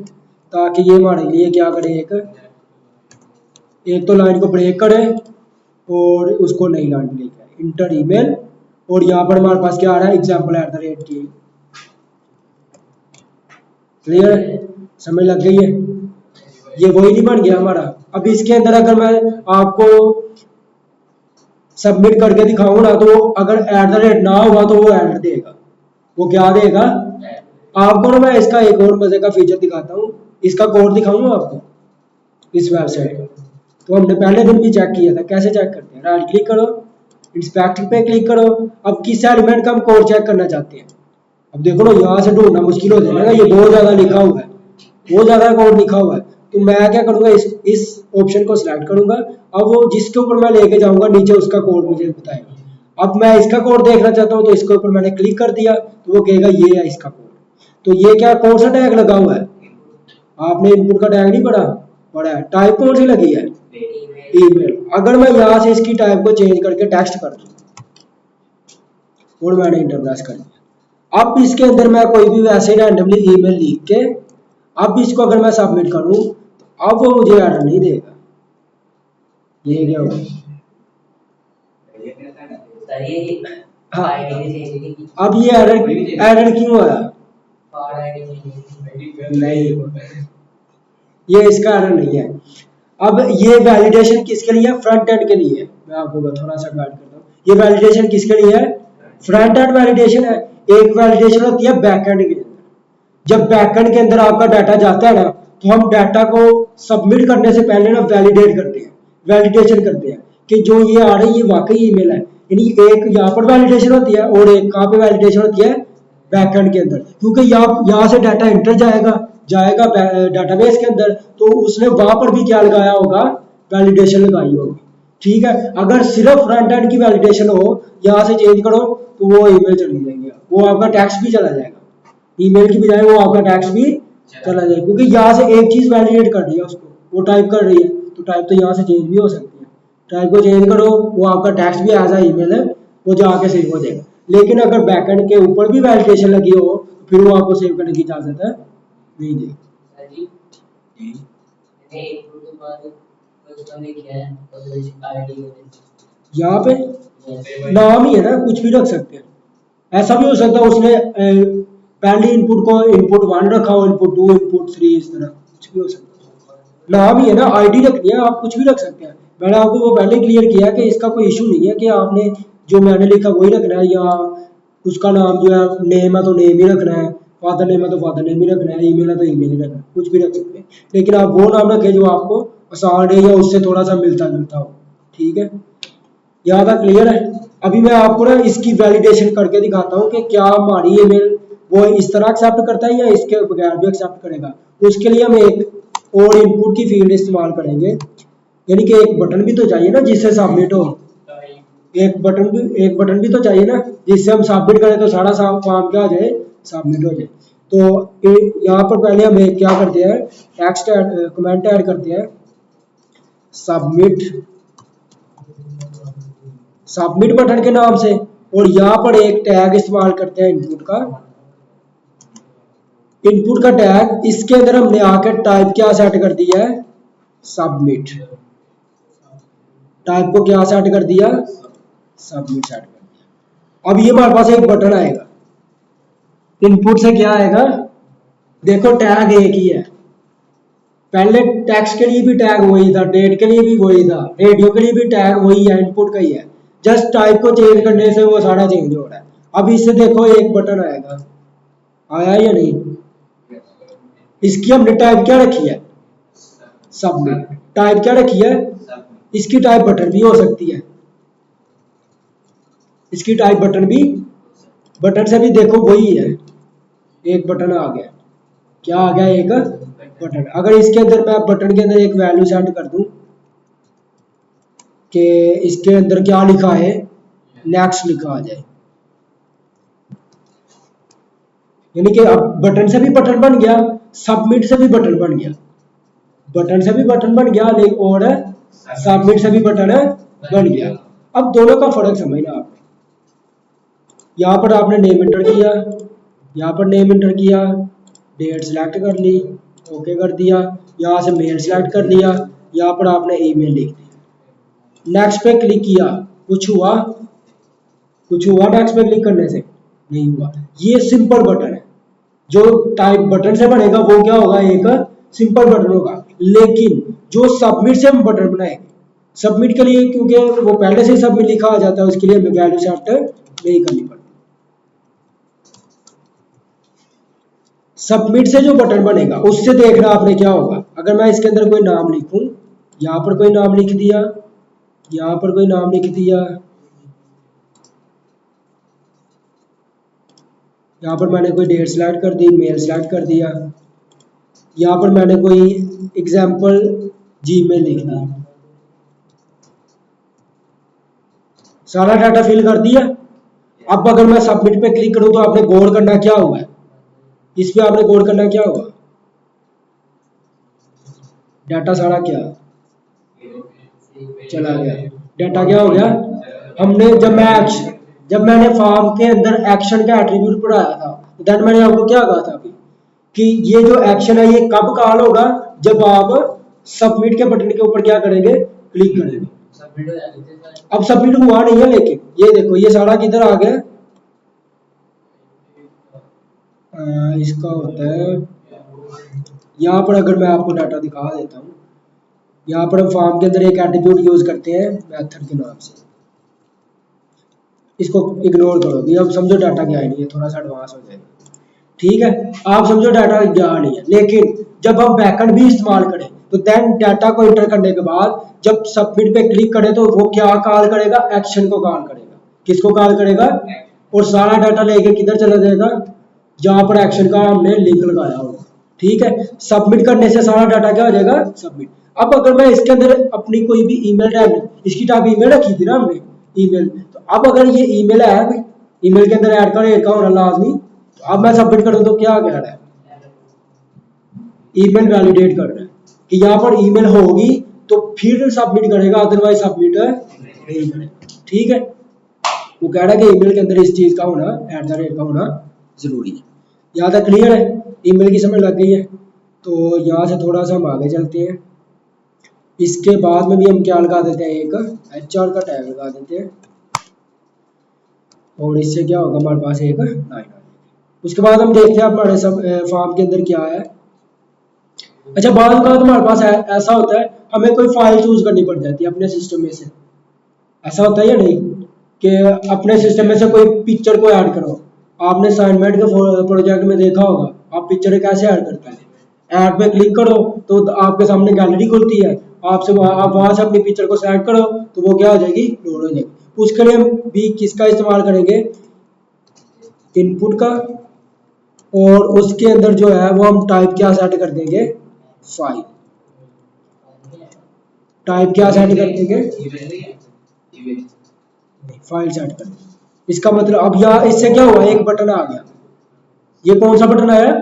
ताकि ये हमारे लिए क्या करे, एक तो लाइन को ब्रेक करे और उसको नई लाइन पे लेके आए, इंटर ईमेल, और यहाँ पर हमारे पास क्या आ रहा है, example@की। क्लियर है, समझ लग गई है, ये वही नहीं बन गया हमारा। अब इसके अंदर अगर मैं आपको सबमिट करके दिखाऊं ना, तो अगर @ ना हुआ तो वो एरर देगा, वो क्या देगा, आपको ना मैं इसका एक और मजे का फीचर दिखाता हूँ, इसका कोड दिखाऊंगा आपको इस वेबसाइट का। तो हमने पहले दिन भी चेक किया था, कैसे चेक करते हैं, राइट क्लिक करो, इंस्पेक्ट पे क्लिक करो, अब किस एलिमेंट का हम कोड चेक करना चाहते हैं। अब देखो ना, यहाँ से ढूंढना मुश्किल हो जाएगा, ये बहुत ज्यादा लिखा हुआ है, बहुत ज्यादा कोड लिखा हुआ है। तो मैं क्या करूंगा, इस ऑप्शन को सिलेक्ट करूंगा, अब वो जिसके ऊपर मैं लेके जाऊंगा नीचे उसका कोड मुझे बताएगा। अब मैं इसका कोड देखना चाहता हूँ, तो इसके ऊपर मैंने क्लिक कर दिया, तो वो कहेगा ये है इसका कोड। तो ये क्या कौन सा टैग लगा हुआ है, आपने इनपुट का टैग नहीं पढ़ा है, टाइप कौन सी लगी है, ईमेल। अगर मैं यहाँ से इसकी टाइप को चेंज करके टेक्स्ट कर दूं और मैंने इंटर प्रेस कर दिया, अब इसके अंदर मैं कोई भी वैसे रैंडमली ईमेल लिख के अब इसको अगर मैं सबमिट करूं, तो अब वो मुझे एरर नहीं देगा। ये क्या होगा, हाँ, अब ये एरर क्यों आया, नहीं, ये इसका एरर नहीं है। अब ये वैलिडेशन किसके लिए है, फ्रंट एंड के लिए है। मैं आपको थोड़ा सा गाइड करता हूँ, ये वैलिडेशन किसके लिए है, फ्रंट एंड वैलिडेशन है। एक वैलिडेशन होती है बैक एंड के अंदर, जब बैकएंड के अंदर आपका डाटा जाता है ना, तो हम डाटा को सबमिट करने से पहले ना वैलिडेट करते हैं, वैलिडेशन करते हैं कि जो ये आ रही है ये वाकई ईमेल है। यानी एक यहाँ पर वैलिडेशन होती है और एक कहाँ पे वैलिडेशन होती है, बैकएंड के अंदर, क्योंकि यहाँ से डाटा इंटर जाएगा डाटाबेस के अंदर, तो उसने वहां पर भी क्या लगाया होगा, वैलिडेशन लगाई होगी। ठीक है, अगर सिर्फ फ्रंट एंड की वैलिडेशन हो, यहाँ से चेंज करो तो वो ईमेल चली जाएगी, वो आपका टैक्स भी चला जाएगा, ईमेल की बजाय वो आपका टैक्स भी चला जाएगा, क्योंकि यहाँ से एक चीज वैलिडेट कर रही है उसको, वो टाइप कर रही है, तो टाइप तो यहाँ से चेंज भी हो सकती है। टाइप को चेंज करो, वो आपका टैक्स भी एज ईमेल है, वो जाके सेव हो जाएगा। लेकिन अगर बैकएंड के ऊपर भी वैलिडेशन लगी हो, फिर वो आपको सेव करने की इजाजत है नहीं देगी। यहाँ पे नाम ही है ना, कुछ भी रख सकते हैं। ऐसा भी हो सकता है उसने पहली इनपुट को इनपुट 1 रखा हो, इनपुट 2, इनपुट 3, इस तरह कुछ भी हो सकता है। नाम ही है ना, आईडी रखनी है, आप कुछ भी रख सकते हैं। मैंने आपको वो पहले क्लियर किया कि इसका कोई इशू नहीं है कि आपने जो मैंने लिखा वही रखना है, या उसका नाम जो है नेम है तो नेम ही रखना है, फादर नेम है तो फादर नेम ही रखना है, ईमेल है तो ईमेल ही रखना है, कुछ भी रख सकते हैं। लेकिन आप वो नाम रखें जो आपको आसान है या उससे थोड़ा सा मिलता जुलता हो। ठीक है, यहाँ तक क्लियर है। अभी मैं आपको ना इसकी वैलिडेशन करके दिखाता हूँ कि क्या हमारी ईमेल वो इस तरह एक्सेप्ट करता है या इसके बगैर भी एक्सेप्ट करेगा। उसके लिए हम एक और इनपुट की फील्ड इस्तेमाल करेंगे, यानी कि एक बटन भी तो चाहिए ना जिससे सबमिट हो, एक बटन भी तो चाहिए ना जिससे हम सबमिट करें तो सारा फॉर्म क्या हो जाए, सबमिट हो जाए। तो यहाँ पर पहले हम एक क्या करते हैं, टेक्स्ट कमेंट ऐड करते हैं, सबमिट बटन के नाम से, और यहाँ पर एक टैग इस्तेमाल करते हैं इनपुट का टैग। इसके अंदर हमने आकर टाइप क्या सेट कर दिया है, सबमिट। टाइप को क्या सेट कर दिया, सबमिट सेट कर दिया। अब ये हमारे पास एक बटन आएगा, इनपुट से क्या आएगा, देखो टैग एक ही है, पहले टेक्स्ट के लिए भी टैग वही था, डेट के लिए भी वही था, रेडियो के लिए भी टैग वही है, इनपुट का ही है, जस्ट टाइप को चेंज करने से वो सारा चेंज हो रहा है। अब इससे देखो एक बटन आएगा, आया या नहीं, इसकी हमने टाइप क्या रखी है, सबमिट। टाइप क्या रखी है, इसकी टाइप बटन भी हो सकती है, इसकी टाइप बटन भी, बटन से भी देखो वही है, एक बटन आ गया, क्या आ गया, एक बटन। अगर इसके अंदर मैं बटन के अंदर एक वैल्यू सेट कर दूं कि इसके अंदर क्या लिखा है, नेक्स्ट लिखा आ जाए, यानी कि अब बटन से भी बटन बन गया, सबमिट से भी बटन बन गया, बटन से भी बटन बन गया और सबमिट से भी बटन बन गया। अब दोनों का फर्क समझना आपने, यहाँ पर आपने नेम इंटर किया, यहाँ पर नेम इंटर किया, डेट सिलेक्ट कर ली, ओके कर दिया, यहाँ से मेल सिलेक्ट कर लिया, यहाँ पर आपने ईमेल लिख दिया, नेक्स्ट पे क्लिक किया, कुछ हुआ नेक्स्ट पे क्लिक करने से, नहीं हुआ। ये सिंपल बटन है, जो टाइप बटन से बनेगा वो क्या होगा, एक सिंपल बटन होगा। लेकिन जो सबमिट से हम बटन बनाएंगे, सबमिट के लिए क्योंकि वो पहले से सबमिट लिखा आ जाता है, उसके लिए हमें वैल्यू सेट नहीं करनी पड़ती। सबमिट से जो बटन बनेगा उससे देखना आपने क्या होगा, अगर मैं इसके अंदर कोई नाम लिखूं, यहाँ पर कोई नाम लिख दिया, यहाँ पर कोई नाम लिख दिया, यहाँ पर मैंने कोई डेट सिलेक्ट कर दी, मेल सिलेक्ट कर दिया, यहाँ पर मैंने कोई एग्जाम्पल जीमेल लिख दी, सारा डाटा फिल कर दिया। अब अगर मैं सबमिट पे क्लिक करूं तो आपने गौर करना क्या हुआ है, इस पे आपने गौर करना क्या हुआ, डाटा सारा क्या चला गया, डाटा क्या हो गया। हमने जब मैंने फॉर्म के अंदर एक्शन का एट्रीब्यूट पढ़ाया था, देन मैंने आपको क्या कहा था अभी कि ये जो एक्शन है ये कब कॉल होगा, जब आप सबमिट के बटन के ऊपर क्या करेंगे, क्लिक करेंगे। अब सबमिट हुआ नहीं है, लेकिन ये देखो ये सारा किधर आ गया, इसका होता है यहाँ पर, अगर मैं आपको डाटा दिखा देता हूँ, यहाँ पर हम फॉर्म के अंदर एक एट्रीब्यूट यूज करते हैं मेथड के नाम से, इसको इग्नोर करो, ये अब समझो डाटा गया नहीं है, थोड़ा सा एडवांस हो जाएगा, ठीक है, आप समझो डाटा गया नहीं है। लेकिन जब हम बैकएंड भी इस्तेमाल करें तो देन डाटा को इंटर करने के बाद जब सबमिट पे क्लिक करें तो वो क्या कॉल करेगा, एक्शन को कॉल करेगा, किसको कॉल करेगा, और सारा डाटा लेके किधर चला जाएगा, जहां पर एक्शन का हमने लिंक लगाया होगा, ठीक है। सबमिट करने से सारा डाटा क्या हो जाएगा, सबमिट। अब अगर मैं इसके अंदर अपनी कोई भी ईमेल टैग, इसकी टाइप ईमेल रखी थी ना हमने, ईमेल, तो अब अगर ये ईमेल है, ईमेल के अंदर ऐड का होना लाजमी, तो अब मैं सबमिट कर दूं तो क्या कह रहा है, ईमेल वैलिडेट कर रहा है कि यहाँ पर ईमेल होगी तो फिर सबमिट करेगा, अदरवाइज सबमिट नहीं करेगा, ठीक है। वो कह रहा है कि ईमेल के अंदर इस चीज का होना, @ का होना जरूरी है। यहाँ तक क्लियर है, ईमेल की समझ लग गई है। तो यहाँ से थोड़ा सा हम आगे चलते हैं, इसके बाद में भी हम क्या लगा देते हैं, एक HR का टैग लगा देते हैं, और इससे क्या होगा, हमारे पास एक लाइन आ जाएगी। उसके बाद हम देखते हैं हमारे सब फॉर्म के अंदर क्या है। अच्छा, बाद में हमारे पास ऐसा होता है, हमें कोई फाइल चूज करनी पड़ जाती है अपने सिस्टम में से, ऐसा होता है या नहीं, कि अपने सिस्टम में से कोई पिक्चर को ऐड करो। आपने असाइनमेंट के प्रोजेक्ट में देखा होगा, आप पिक्चर कैसे ऐड करते हैं, ऐड पे क्लिक करो तो आपके सामने गैलरी खुलती है, आप वहां से अपनी पिक्चर को सेलेक्ट करो तो वो क्या हो जाएगी, लोड हो जाएगी। उसके लिए हम भी किसका इस्तेमाल करेंगे, इनपुट का, और उसके अंदर जो है वो हम टाइप क्या सेट कर देंगे, फाइल। टाइप क्या सेट कर देंगे, फाइल सेट कर देंगे। इसका मतलब अब यहाँ इससे क्या हुआ, एक बटन आ गया। ये कौन सा बटन आया,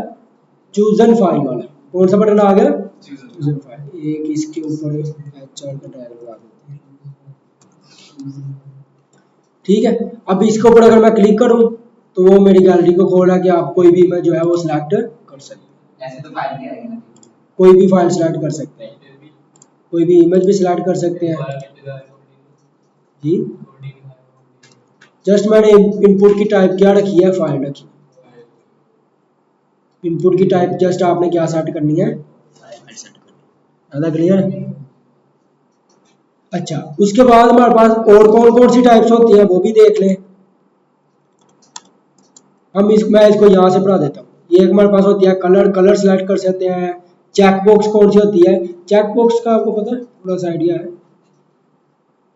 चूजन फाइल वाला। कौन सा बटन आ गया, चूजन फाइल। एक इसके ऊपर H4 का टैग लगा देते हैं, ठीक है। अब इसके ऊपर अगर मैं क्लिक करूं तो वो मेरी गैलरी को खोला कि आप कोई भी इमेज जो है वो सिलेक्ट कर सकते हैं। ऐसे तो फाइल नहीं आएगी ना, कोई भी फाइल सिलेक्ट कर सकते हैं, कोई भी इमेज भी सिलेक्ट कर सकते हैं जी। जस्ट मैंने इनपुट की टाइप क्या रखी है, फाइल रखी। इनपुट की टाइप जस्ट आपने क्या सेट करनी है, फाइल सेट करनी है। क्लियर। अच्छा, उसके बाद हमारे पास और कौन कौन सी टाइप्स होती हैं वो भी देख लें। मैं इसको यहाँ से पढ़ा देता हूँ। ये एक हमारे पास होती है कलर, कलर सेलेक्ट कर सकते हैं। चेक बॉक्स कौन सी होती है, चेक बॉक्स का आपको पता है, थोड़ा सा आइडिया है।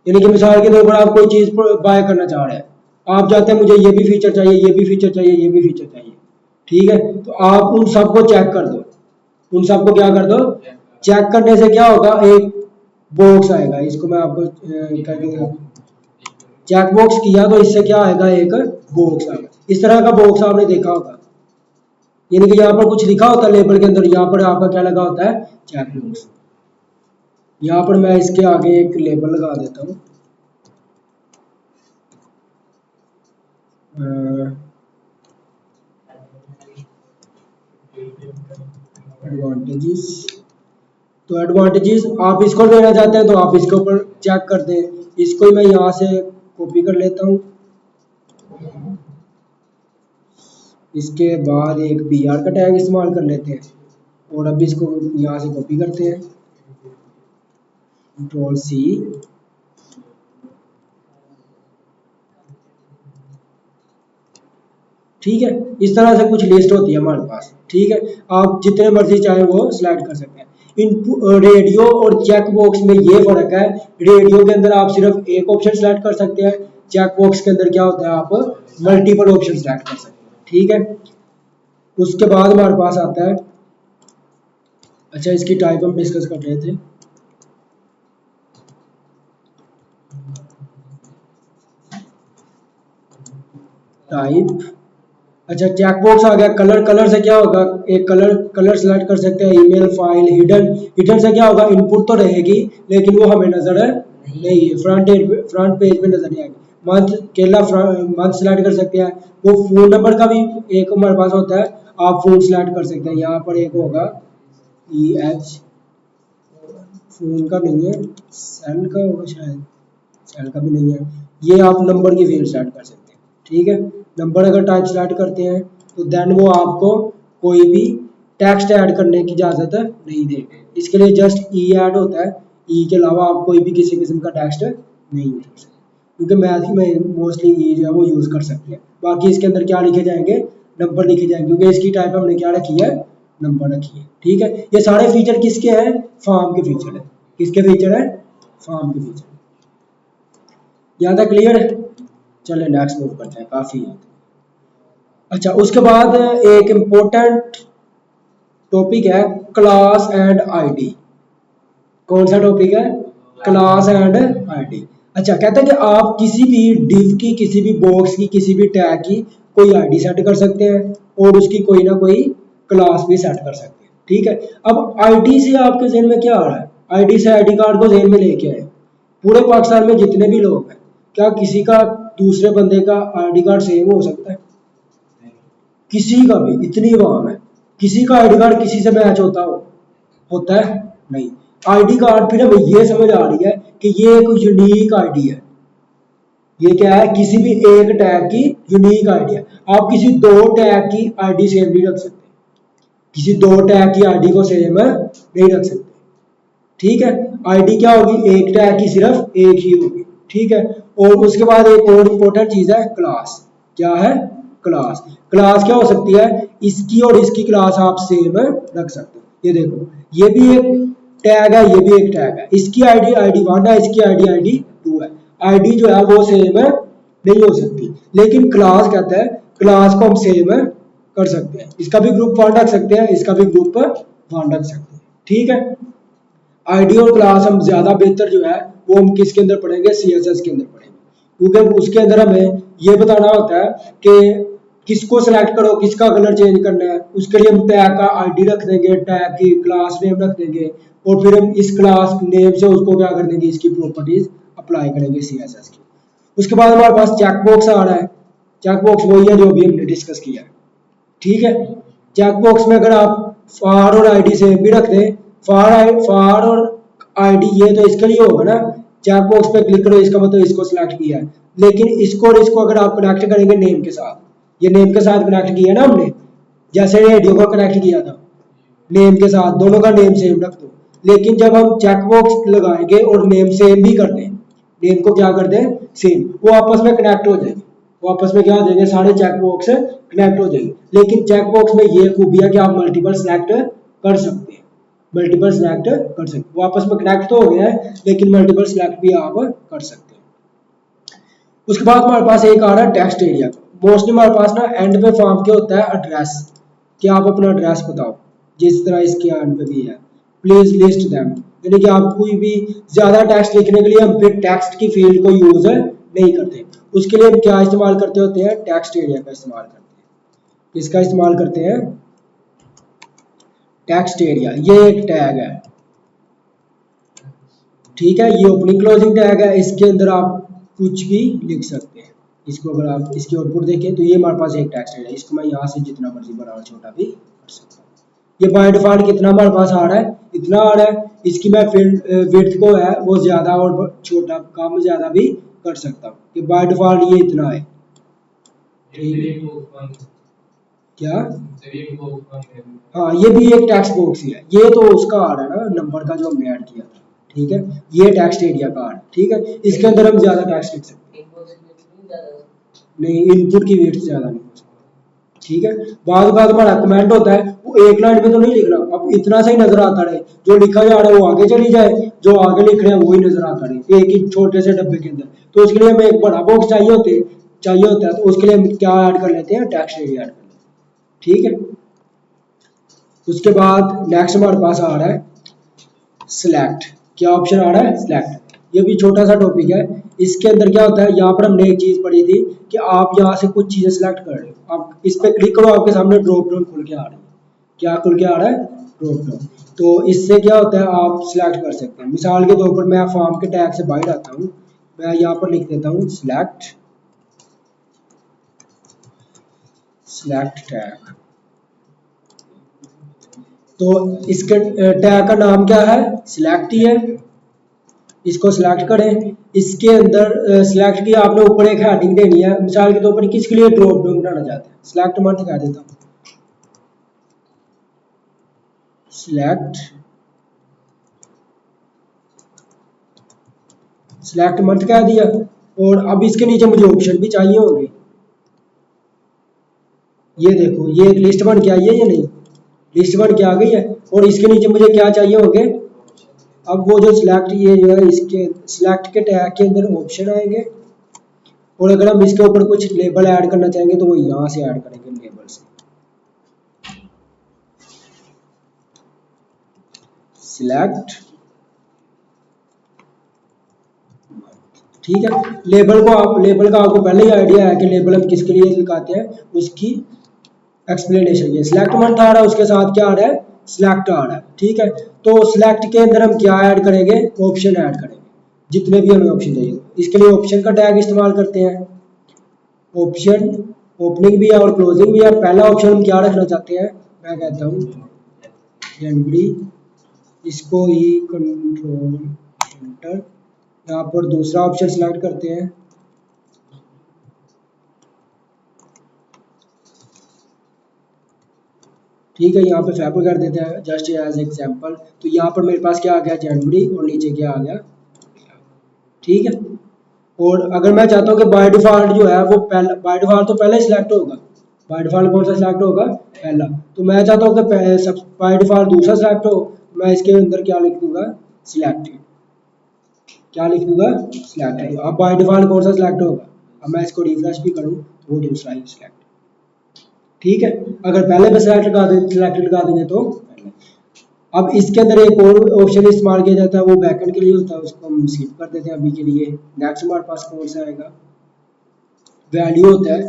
यानी कि मिसाल के तौर पर आप कोई चीज बाय करना चाह रहे हैं, आप चाहते हैं मुझे ये भी फीचर चाहिए, ये भी फीचर चाहिए, ये भी फीचर चाहिए, ठीक है। तो आप उन सबको चेक कर दो, उन सबको क्या कर दो, चेक करने से क्या होगा, एक बॉक्स आएगा। इसको मैं आपको क्या कहते हैं, चेक बॉक्स किया तो इससे क्या आएगा, एक बॉक्स आएगा। इस तरह का बॉक्स आपने देखा होगा, यानी कि यहाँ पर कुछ लिखा होता है लेबल के अंदर, यहाँ पर आपका क्या लगा होता है, चेक बॉक्स। यहाँ पर मैं इसके आगे एक लेबल लगा देता हूँ, एडवांटेजेस। तो एडवांटेजेस आप इसको लेना चाहते हैं तो आप इसके ऊपर चेक कर दें। इसको मैं यहाँ से कॉपी कर लेता हूँ। इसके बाद एक br का टैग इस्तेमाल कर लेते हैं और अब इसको यहाँ से कॉपी करते हैं, Ctrl+C। ठीक है, इस तरह से कुछ लिस्ट होती है हमारे पास, ठीक है। आप जितने मर्जी चाहे वो सिलेक्ट कर सकते हैं। रेडियो और चेक बॉक्स में ये फर्क है, रेडियो के अंदर आप सिर्फ एक ऑप्शन सिलेक्ट कर सकते हैं, चेक बॉक्स के अंदर क्या होता है, आप मल्टीपल ऑप्शन सिलेक्ट कर सकते हैं, ठीक है। उसके बाद हमारे पास आता है, अच्छा इसकी टाइप हम डिस्कस कर रहे थे। टाइप, अच्छा चेक बॉक्स आ गया। कलर, कलर से क्या होगा, एक कलर सेलेक्ट कर सकते हैं। ईमेल, फाइल, हिडन, हिडन से क्या होगा, इनपुट तो रहेगी लेकिन वो हमें नजर नहीं है, फ्रंट पेज पे नजर नहीं आएगी। मंथ, केला मंथ सेलेक्ट कर सकते हैं। वो फोन नंबर का भी एक हमारे पास होता है, आप फोन सेलेक्ट कर सकते हैं। यहाँ पर एक होगा EH, फोन का नहीं है, सेल का होगा शायद, सेल का भी नहीं है। ये आप नंबर की फील्ड सेलेक्ट कर सकते हैं, ठीक है। नंबर अगर टाइप सेलेक्ट करते हैं तो देन वो आपको कोई भी टेक्स्ट ऐड करने की इजाजत नहीं देंगे। इसके लिए जस्ट ई ऐड होता है, ई के अलावा आप कोई भी किसी किस्म का टेक्स्ट नहीं यूज कर सकते, क्योंकि मैथ में मोस्टली ई जो है वो यूज कर सकते हैं। बाकी इसके अंदर क्या लिखे जाएंगे, नंबर लिखे जाएंगे, क्योंकि इसकी टाइप हमने क्या रखी है, नंबर रखी है, ठीक है। ये सारे फीचर किसके हैं, फॉर्म के फीचर है। किसके फीचर है, फॉर्म के फीचर। यहाँ तक क्लियर है। चलिए नेक्स्ट मूव करते हैं, काफी है। अच्छा, उसके बाद एक इम्पोर्टेंट टॉपिक है क्लास एंड आईडी। कौन सा टॉपिक है, क्लास एंड आईडी। अच्छा, कहते हैं कि आप किसी भी डिव की, किसी भी बॉक्स की, किसी भी टैग की कोई आईडी सेट कर सकते हैं और उसकी कोई ना कोई क्लास भी सेट कर सकते हैं, ठीक है। अब आईडी से आपके जहन में क्या आ रहा है, आईडी से आईडी कार्ड को जहन में लेके आए। पूरे पाकिस्तान में जितने भी लोग हैं, क्या किसी का दूसरे बंदे का आईडी कार्ड सेम हो सकता है, किसी का भी, इतनी आवाम है। किसी का आईडी कार्ड किसी से मैच होता है नहीं। आईडी कार्ड फिर हमें ये समझ आ रही है कि ये एक यूनिक आईडी है। ये क्या है, किसी भी एक टैग की यूनिक आईडी है। आप किसी दो टैग की आईडी सेम नहीं रख सकते, किसी दो टैग की आईडी को सेम नहीं रख सकते, ठीक है। आईडी क्या होगी, एक टैग की सिर्फ एक ही होगी, ठीक है। और उसके बाद एक और इम्पोर्टेंट चीज है क्लास। क्या है, क्लास। क्लास क्या हो सकती है, इसकी और इसकी क्लास आप सेम रख सकते हो। ये देखो, ये भी एक टैग है, ये भी एक टैग है। इसकी आईडी ID1 है, इसकी आईडी ID2 है। आईडी जो है वो सेम नहीं हो सकती, लेकिन क्लास कहता है क्लास को हम सेम कर सकते हैं। इसका भी ग्रुप 1 रख सकते हैं, इसका भी ग्रुप 1 रख सकते हैं। ठीक है, आईडी और क्लास हम ज़्यादा बेहतर जो है वो हम किसके अंदर पढ़ेंगे, CSS के अंदर पढ़ेंगे, क्योंकि उसके अंदर हमें ये बताना होता है कि किसको सिलेक्ट करो, किसका कलर चेंज करना है। उसके लिए हम टैग का आईडी रख देंगे, टैग की क्लास नेम रख देंगे, और फिर हम इस क्लास नेम से उसको क्या कर देंगे, इसकी प्रॉपर्टीज अप्लाई करेंगे CSS की। उसके बाद हमारे पास चेक बॉक्स आ रहा है। चेक बॉक्स वही है जो अभी हमने डिस्कस किया है। ठीक है, चेक बॉक्स में अगर आप फार और आईडी सेम भी रख दें, फार और आईडी ये तो इसके लिए होगा ना, चेक बॉक्स पे क्लिक करो, इसका मतलब इसको सिलेक्ट किया है। लेकिन इसको और इसको अगर आप कनेक्ट करेंगे नेम के साथ, ये नेम के साथ कनेक्ट किया ना हमने, जैसे रेडियो को कनेक्ट किया था नेम के साथ, दोनों का नेम सेम रख दो। लेकिन जब हम चेक बॉक्स लगाएंगे और नेम सेम भी कर दें, नेम को क्या कर दें, सेम, वो आपस में कनेक्ट हो जाएंगे, वो आपस में क्या हो जाएंगे, सारे चेक बॉक्स कनेक्ट हो जाएंगे। लेकिन चेक बॉक्स में ये खूबी है कि आप मल्टीपल सेलेक्ट कर सकते हैं, मल्टीपल सेलेक्ट कर सकते हैं। वो आपस में कनेक्ट तो हो गया है, लेकिन मल्टीपल सेलेक्ट भी आप कर सकते हैं। उसके बाद हमारे पास एक आ रहा है टेक्स्ट एरिया। मोस्टली हमारे पास ना एंड पे फॉर्म के होता है एड्रेस, कि आप अपना एड्रेस बताओ, जिस तरह इसके एंड पे भी है, प्लीज लिस्ट देम, यानी कि आप कोई भी ज्यादा टेक्स्ट लिखने के लिए हम फिर टेक्स्ट की फील्ड को यूज नहीं करते। उसके लिए हम क्या इस्तेमाल करते होते हैं, टेक्स्ट एरिया का इस्तेमाल करते हैं। इसका इस्तेमाल करते हैं टेक्स्ट एरिया, ये एक टैग है। ठीक है, ये ओपनिंग क्लोजिंग टैग है, इसके अंदर आप कुछ भी लिख सकते हैं। इसको अगर आप इसकी आउटपुट देखें तो ये हमारे पास एक टेक्स्ट है, इसको मैं यहाँ से जितना मर्जी बड़ा और छोटा भी कर सकता हूँ। ये बाय डिफॉल्ट कितना हमारे पास आ रहा है, इतना आ रहा है। इसकी मैं विड्थ को है वो ज्यादा और छोटा कम ज्यादा भी कर सकता हूँ, कि बाय डिफॉल्ट ये इतना है। क्या, हाँ ये भी एक टेक्स्ट बॉक्स ही है, ये तो उसका आ रहा है ना नंबर का जो हमने ऐड किया था। ठीक है, ये टेक्स्ट एरिया का आ रहा है। ठीक है, इसके अंदर हम ज्यादा टेक्स्ट लिख सकते हैं, नहीं इनपुट की वेट ज्यादा नहीं हो सकती। ठीक है, बाद हमारा कमेंट होता है, वो एक लाइन में तो नहीं लिखना, अब इतना सा ही नजर आता रहे, जो लिखा जा रहा है वो आगे चली जाए, जो आगे लिख रहे हैं वही नजर आता रहे एक ही छोटे से डब्बे के अंदर। तो उसके लिए हमें एक बड़ा बॉक्स चाहिए होता है, तो उसके लिए हम क्या ऐड कर लेते हैं, टेक्स्ट एरिया ऐड कर लेते हैं। ठीक है, उसके बाद नेक्स्ट हमारे पास आ रहा है सिलेक्ट। क्या ऑप्शन आ रहा है, सिलेक्ट। ये भी छोटा सा टॉपिक है। इसके अंदर क्या होता है, यहाँ पर हमने एक चीज पढ़ी थी कि आप यहाँ से कुछ चीजें सिलेक्ट कर रहे हो, आप इस पे क्लिक करो, आपके सामने ड्रॉप डाउन खुल के आ रही है। क्या खुल के आ रहा है, ड्रॉप डाउन। तो इससे क्या होता है, आप सिलेक्ट कर सकते हैं। मिसाल के तौर पर मैं फॉर्म के टैग से बाहर आता हूँ, मैं यहाँ पर लिख देता हूँ सिलेक्ट, सिलेक्ट टैग। तो इसके टैग का नाम क्या है, सिलेक्ट ही है। इसको सिलेक्ट करें, इसके अंदर सिलेक्ट किया आपने, ऊपर एक हेडिंग देनी है। मिसाल के तौर पर किसके लिए ड्रॉप डाउन बनाना चाहते हैं, सिलेक्ट मंथ कह देता हूँ, सिलेक्ट, सिलेक्ट मंथ कह दिया। और अब इसके नीचे मुझे ऑप्शन भी चाहिए होंगे। ये देखो, ये एक लिस्ट बन के आई है या नहीं, लिस्ट बन के आ गई है। और इसके नीचे मुझे क्या चाहिए होंगे, अब वो जो सिलेक्ट, ये जो है इसके सिलेक्ट के टैग के अंदर ऑप्शन आएंगे। और अगर हम इसके ऊपर कुछ लेबल ऐड करना चाहेंगे तो वो यहाँ से ऐड करेंगे, लेबल से सिलेक्ट। ठीक है, लेबल का आपको पहले ही आइडिया है कि लेबल हम किसके लिए लगाते हैं, उसकी एक्सप्लेनेशन। ये सिलेक्ट मंथ आ रहा है, उसके साथ क्या आ रहा है, सिलेक्ट आ रहा है। ठीक है, तो सिलेक्ट के अंदर हम क्या ऐड करेंगे, ऑप्शन ऐड करेंगे, जितने भी हमें ऑप्शन चाहिए। इसके लिए ऑप्शन का टैग इस्तेमाल करते हैं। ऑप्शन ओपनिंग भी है और क्लोजिंग भी है। पहला ऑप्शन हम क्या रखना चाहते हैं, मैं कहता हूँ जनवरी, इसको ही कंट्रोल एंटर। यहाँ पर दूसरा ऑप्शन सिलेक्ट करते हैं, ठीक है, यहाँ पे फेबर कर देते हैं जस्ट एज एग्जांपल। तो यहाँ पर मेरे पास क्या आ गया, जनवरी, और नीचे क्या आ गया। ठीक है, और अगर मैं चाहता हूँ कि बाय डिफॉल्ट जो है वो पहला, बाय डिफॉल्ट तो पहले ही सिलेक्ट होगा। बाय डिफॉल्ट कौन सा सिलेक्ट होगा, पहला। तो मैं चाहता हूँ कि सब बाय डिफॉल्ट दूसरा सिलेक्ट हो, मैं इसके अंदर क्या लिख दूंगा, सिलेक्टेड। क्या लिख दूंगा, सिलेक्टेड। अब बाय डिफॉल्ट कौन सा सिलेक्ट होगा, अब मैं इसको रिफ्रेश भी करूँ तो वो दूसरा ही सिलेक्ट। ठीक है, अगर पहले पे सिलेक्ट लगा देंगे तो पहले। अब इसके अंदर एक और ऑप्शन इस्तेमाल किया जाता है, वो बैकएंड के लिए होता है, उसको हम स्किप कर देते हैं अभी के लिए। नेक्स्ट हमारे पास कौन सा आएगा, वैल्यू होता है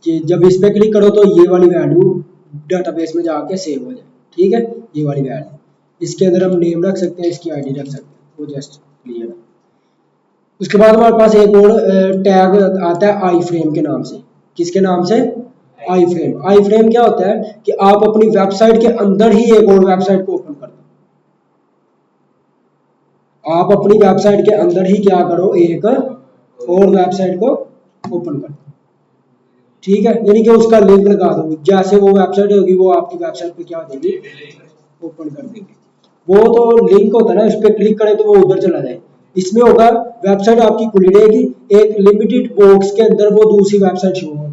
कि जब इस पर क्लिक करो तो ये वाली वैल्यू डाटाबेस में जाके सेव हो जाए। ठीक है, ये वाली वैल्यू, इसके अंदर हम नेम रख सकते हैं, इसकी आईडी रख सकते हैं, वो जस्ट क्लियर है। उसके बाद हमारे पास एक और टैग आता है आई फ्रेम के नाम से। किसके नाम से, आई फ्रेम। आई फ्रेम क्या होता है कि आप अपनी वेबसाइट के अंदर ही एक और वेबसाइट को ओपन कर दो। आप अपनी वेबसाइट के अंदर ही क्या करो, एक और वेबसाइट को ओपन कर दो। ठीक है, यानी कि उसका लिंक लगा दो, जैसे वो वेबसाइट होगी वो आपकी वेबसाइट पे क्या हो जाएगी, ओपन कर देंगे। वो तो लिंक होता है ना, उस पर क्लिक करें तो वो उधर चला जाए। इसमें होगा वेबसाइट आपकी खुली रहेगी, एक लिमिटेड बॉक्स के अंदर वो दूसरी वेबसाइट शो हो जाएगी।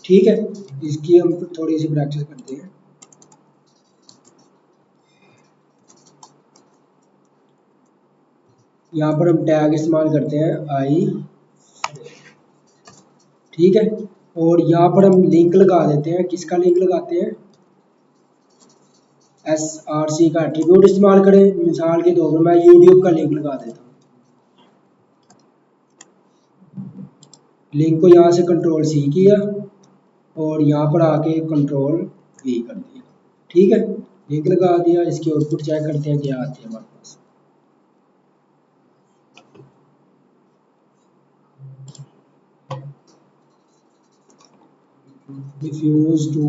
ठीक है, इसकी हम थोड़ी सी प्रैक्टिस करते हैं। यहाँ पर हम टैग इस्तेमाल करते हैं आई, ठीक है, और यहाँ पर हम लिंक लगा देते हैं। किसका लिंक लगाते हैं, SRC का एट्रीब्यूट इस्तेमाल करें। मिसाल के तौर पर मैं यूट्यूब का लिंक लगा देता हूँ। लिंक को यहाँ से कंट्रोल C किया और यहाँ पर आके कंट्रोल V कर दिया। ठीक है, लिंक लगा दिया। इसकी आउटपुट चेक करते हैं क्या आती है हमारे पास। रिफ्यूज टू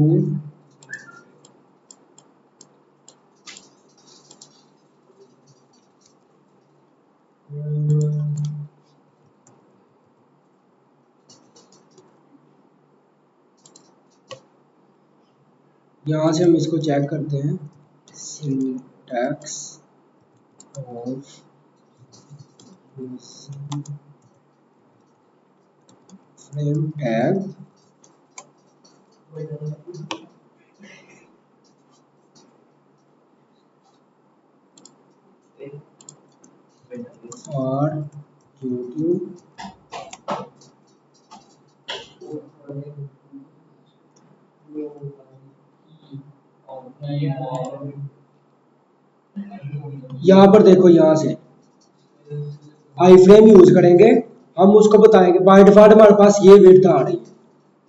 यहाँ से हम इसको चेक करते हैं, सिंटैक्स ऑफ फ्रेम टैग और YouTube यहाँ पर देखो, यहाँ से आई फ्रेम यूज करेंगे, हम उसको बताएंगे। बाय डिफॉल्ट हमारे पास ये विड्थ आ रही है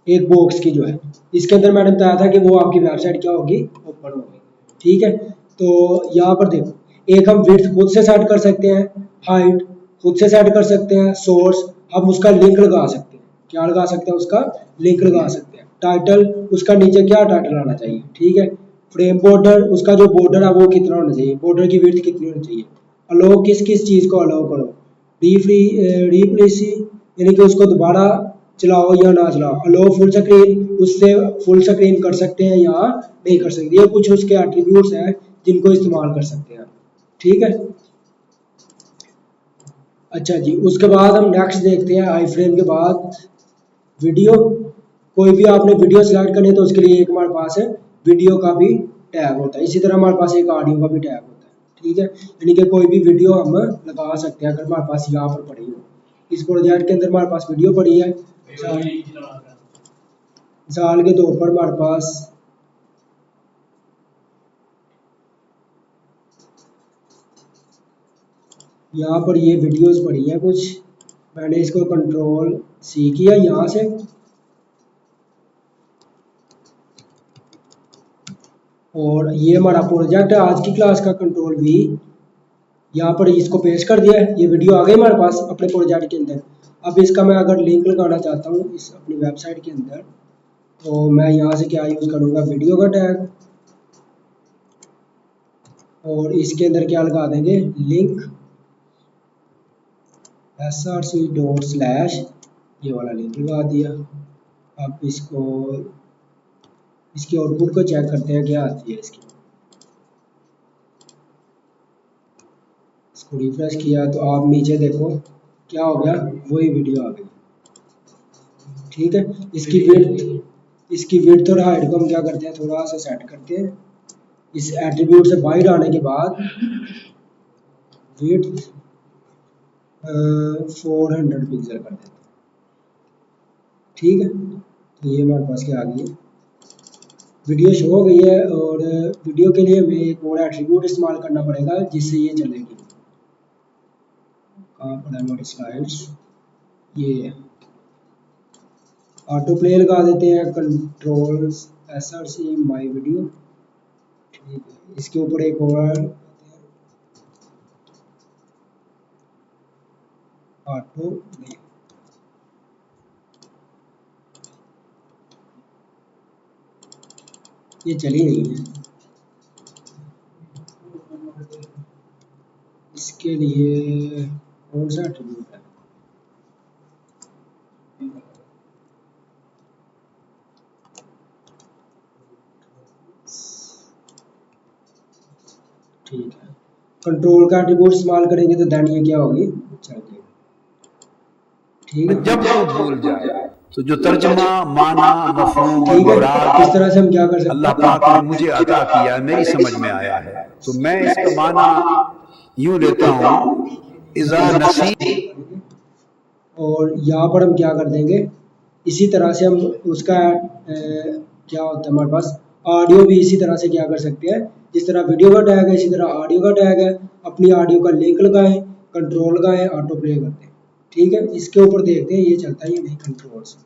एक बॉक्स की जो है, इसके अंदर मैंने बताया था कि वो आपकी वेबसाइट क्या होगी, ओपन होगी। ठीक है, तो यहाँ पर देखो, एक हम विड्थ खुद से सेट कर सकते हैं, हाइट खुद से सेट कर सकते हैं, सोर्स हम उसका लिंक लगा सकते हैं। क्या लगा सकते हैं, उसका लिंक लगा सकते हैं। टाइटल, उसका नीचे क्या टाइटल आना चाहिए। ठीक है, फ्रेम बॉर्डर, उसका जो बॉर्डर है वो कितना होना चाहिए, बॉर्डर की विड्थ कितनी होनी चाहिए। अलो किस किस चीज़ को अलाउ करो, रीप्लेस यानी कि उसको दोबारा चलाओ या ना चलाओ। अलो फुल स्क्रीन, उससे फुल स्क्रीन कर सकते हैं या नहीं कर सकते। ये कुछ उसके एट्रीब्यूट्स हैं जिनको इस्तेमाल कर सकते हैं। ठीक है, अच्छा जी, उसके बाद हम नेक्स्ट देखते हैं। आई फ्रेम के बाद वीडियो, कोई भी आपने वीडियो सेलेक्ट करनी है तो उसके लिए एक हमारे पास है वीडियो का भी टैग होता है। इसी तरह हमारे पास एक ऑडियो का भी टैग होता है। ठीक है, यानी कि कोई भी वीडियो हम लगा सकते हैं अगर हमारे पास यहाँ पर पड़ी हो। इस प्रोजेक्ट के अंदर हमारे पास वीडियो पड़ी है, मिसाल के तौर पर हमारे पास यहाँ पर ये वीडियोस पड़ी है कुछ, मैंने इसको कंट्रोल C किया यहाँ से, और ये हमारा प्रोजेक्ट है आज की क्लास का। कंट्रोल V, यहाँ पर इसको पेस्ट कर दिया है, ये वीडियो आ गई हमारे पास अपने प्रोजेक्ट के अंदर। अब इसका मैं अगर लिंक लगाना चाहता हूँ इस अपनी वेबसाइट के अंदर, तो मैं यहाँ से क्या यूज़ करूँगा, वीडियो का टैग, और इसके अंदर क्या लगा देंगे, लिंक src./ ये वाला लिंक लगा दिया। अब इसको, इसकी आउटपुट को चेक करते हैं क्या आती है इसकी। इसको रिफ्रेश किया तो आप नीचे देखो क्या हो गया, वही वीडियो आ गई। ठीक है, इसकी विड्थ और हाइट को हम क्या करते हैं, थोड़ा सा सेट करते हैं। इस एट्रीब्यूट से बाहर आने के बाद विड्थ 400 पिक्सल कर देते हैं। ठीक है, तो ये हमारे पास क्या आ गई है, वीडियो शो हो गई है, और वीडियो के लिए हमें एक और एट्रीब्यूट इस्तेमाल करना पड़ेगा जिससे ये चलेगी। कहाँ पर है हमारी स्लाइड्स, ये ऑटो प्ले लगा देते हैं, कंट्रोल SRC माई वीडियो, ठीक है। इसके ऊपर एक और ऑटो प्ले, ये चली नहीं है, इसके लिए कौन सा एट्रीब्यूट है, ठीक है। कंट्रोल का एट्रीब्यूट इस्तेमाल करेंगे तो देन ये क्या होगी, चलिए ठीक है। जब तू भूल जाए तो जो तर्जमा, माना, मफहूम और ठीक है, मुराद इस तरह से हम क्या कर सकते अल्लाह हैं, पाक ने मुझे अता किया है, मेरी समझ में आया है, तो मैं इसका माना यूं लेता हूँ, इज़ा नसी। और यहाँ पर हम क्या कर देंगे, इसी तरह से हम उसका क्या होता है हमारे पास ऑडियो भी इसी तरह से क्या कर सकते हैं, जिस तरह वीडियो का टैग है इसी तरह ऑडियो का टैग है, अपनी ऑडियो का लिंक लगाएं, कंट्रोल लगाएं, ऑटो प्ले करते हैं, ठीक है। इसके ऊपर देखते हैं ये चलता है या नहीं कंट्रोल से।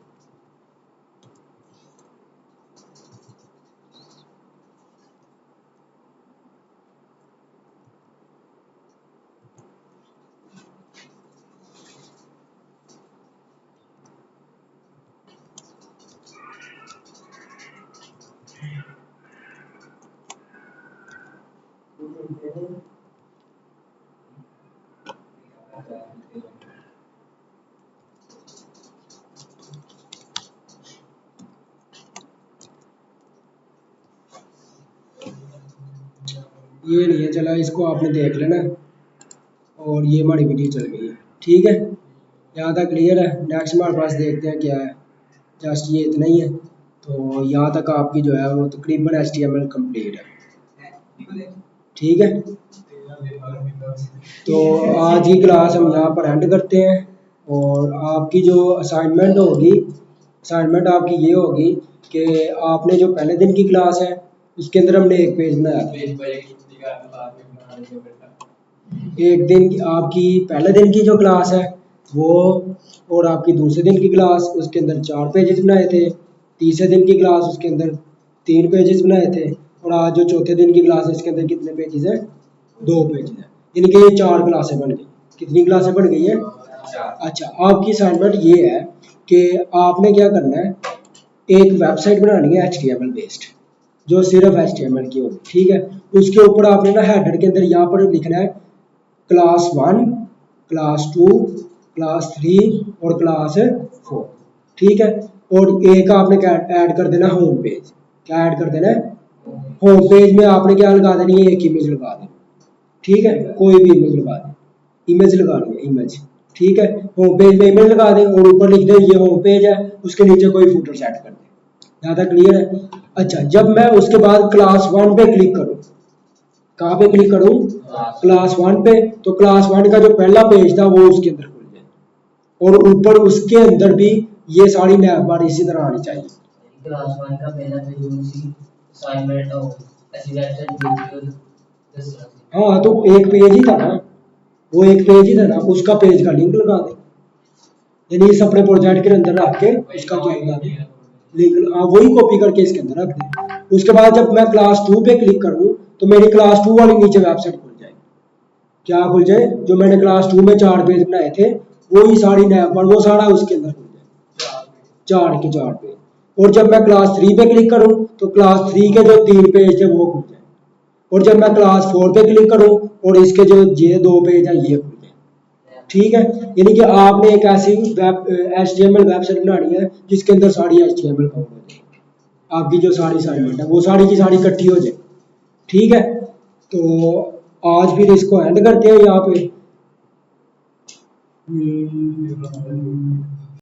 ये नहीं है चला, इसको आपने देख लेना, और ये हमारी वीडियो चल गई है, ठीक है। यहाँ तक क्लियर है। नेक्स्ट हमारे पास देखते हैं क्या है, जस्ट ये इतना ही है। तो यहाँ तक आपकी जो है वो तकरीबन HTML कंप्लीट है, ठीक है। तो आज की क्लास हम यहाँ पर एंड करते हैं, और आपकी जो असाइनमेंट होगी, असाइनमेंट आपकी ये होगी कि आपने जो पहले दिन की क्लास है उसके अंदर हमने एक पेज बनाया था, एक दिन की आपकी पहले दिन की जो क्लास है वो, और आपकी दूसरे दिन की क्लास उसके अंदर 4 पेजेस बनाए थे, तीसरे दिन की क्लास उसके अंदर 3 पेजेस बनाए थे, और आज जो चौथे दिन की क्लास है इसके अंदर कितने पेजेस हैं, 2 पेजेस हैं, यानी कि ये 4 क्लासें बन गई। कितनी क्लासें बन गई हैं? अच्छा, आपकी असाइनमेंट ये है कि आपने क्या करना है, एक वेबसाइट बनानी है HTML बेस्ड, जो सिर्फ HTML की होगी, ठीक है। उसके ऊपर आपने ना हेडर के अंदर यहाँ पर लिखना है क्लास 1, क्लास 2, क्लास 3 और क्लास 4, ठीक है। और एक आपने क्या ऐड कर देना, होम पेज। क्या ऐड कर देना है, होम पेज में आपने क्या लगा देनी है, एक इमेज लगा देनी, ठीक है। कोई भी इमेज लगा दें, इमेज लगानी है, इमेज, ठीक है। होम पेज में इमेज लगा दें और ऊपर लिख दें ये होम पेज है, उसके नीचे कोई फूटर सेट कर दें। यहाँ तक क्लियर है? अच्छा, जब मैं उसके बाद क्लास 1 पे क्लिक करूँ, कहाँ पे क्लिक करूँ, क्लास 1 पे, तो क्लास 1 का जो पहला पेज था वो उसके अंदर खुल जाए, और ऊपर उसके अंदर भी ये सारी नैप बार इसी तरह आनी चाहिए। क्लास 1 का पहला पेज उसी असाइनमेंट हो, ऐसी वेबसाइट। हाँ, तो एक पेज ही था ना, वो एक पेज ही था ना, उसका पेज का लिंक लगा दे, यानी इस अपने प्रोजेक्ट के अंदर रख के उसका क्या लगा दे, लिंक, हाँ वही कॉपी करके इसके अंदर रख दे। उसके बाद जब मैं क्लास 2 पे क्लिक करूँ तो मेरी क्लास 2 वाली नीचे वेबसाइट खुल जाए। क्या खुल जाए, जो मैंने क्लास 2 में 4 पेज बनाए थे वो ही सारी नैप पर वो सारा उसके अंदर खुल जाए, 4 के 4 पेज। और जब मैं क्लास 3 पे क्लिक करूँ तो क्लास 3 के जो 3 पेज थे वो खुल जाए, और जब मैं क्लास 4 पे क्लिक करूँ और इसके जो ये 2 पेज है ये खुल जाए, ठीक है। यानी कि आपने एक ऐसी HTML वेबसाइट बनानी है जिसके अंदर सारी HTML कवर हो जाए, आपकी जो सारी असाइनमेंट है वो सारी की सारी इकट्ठी हो जाए, ठीक है। तो आज फिर इसको एंड करते हैं यहाँ पे।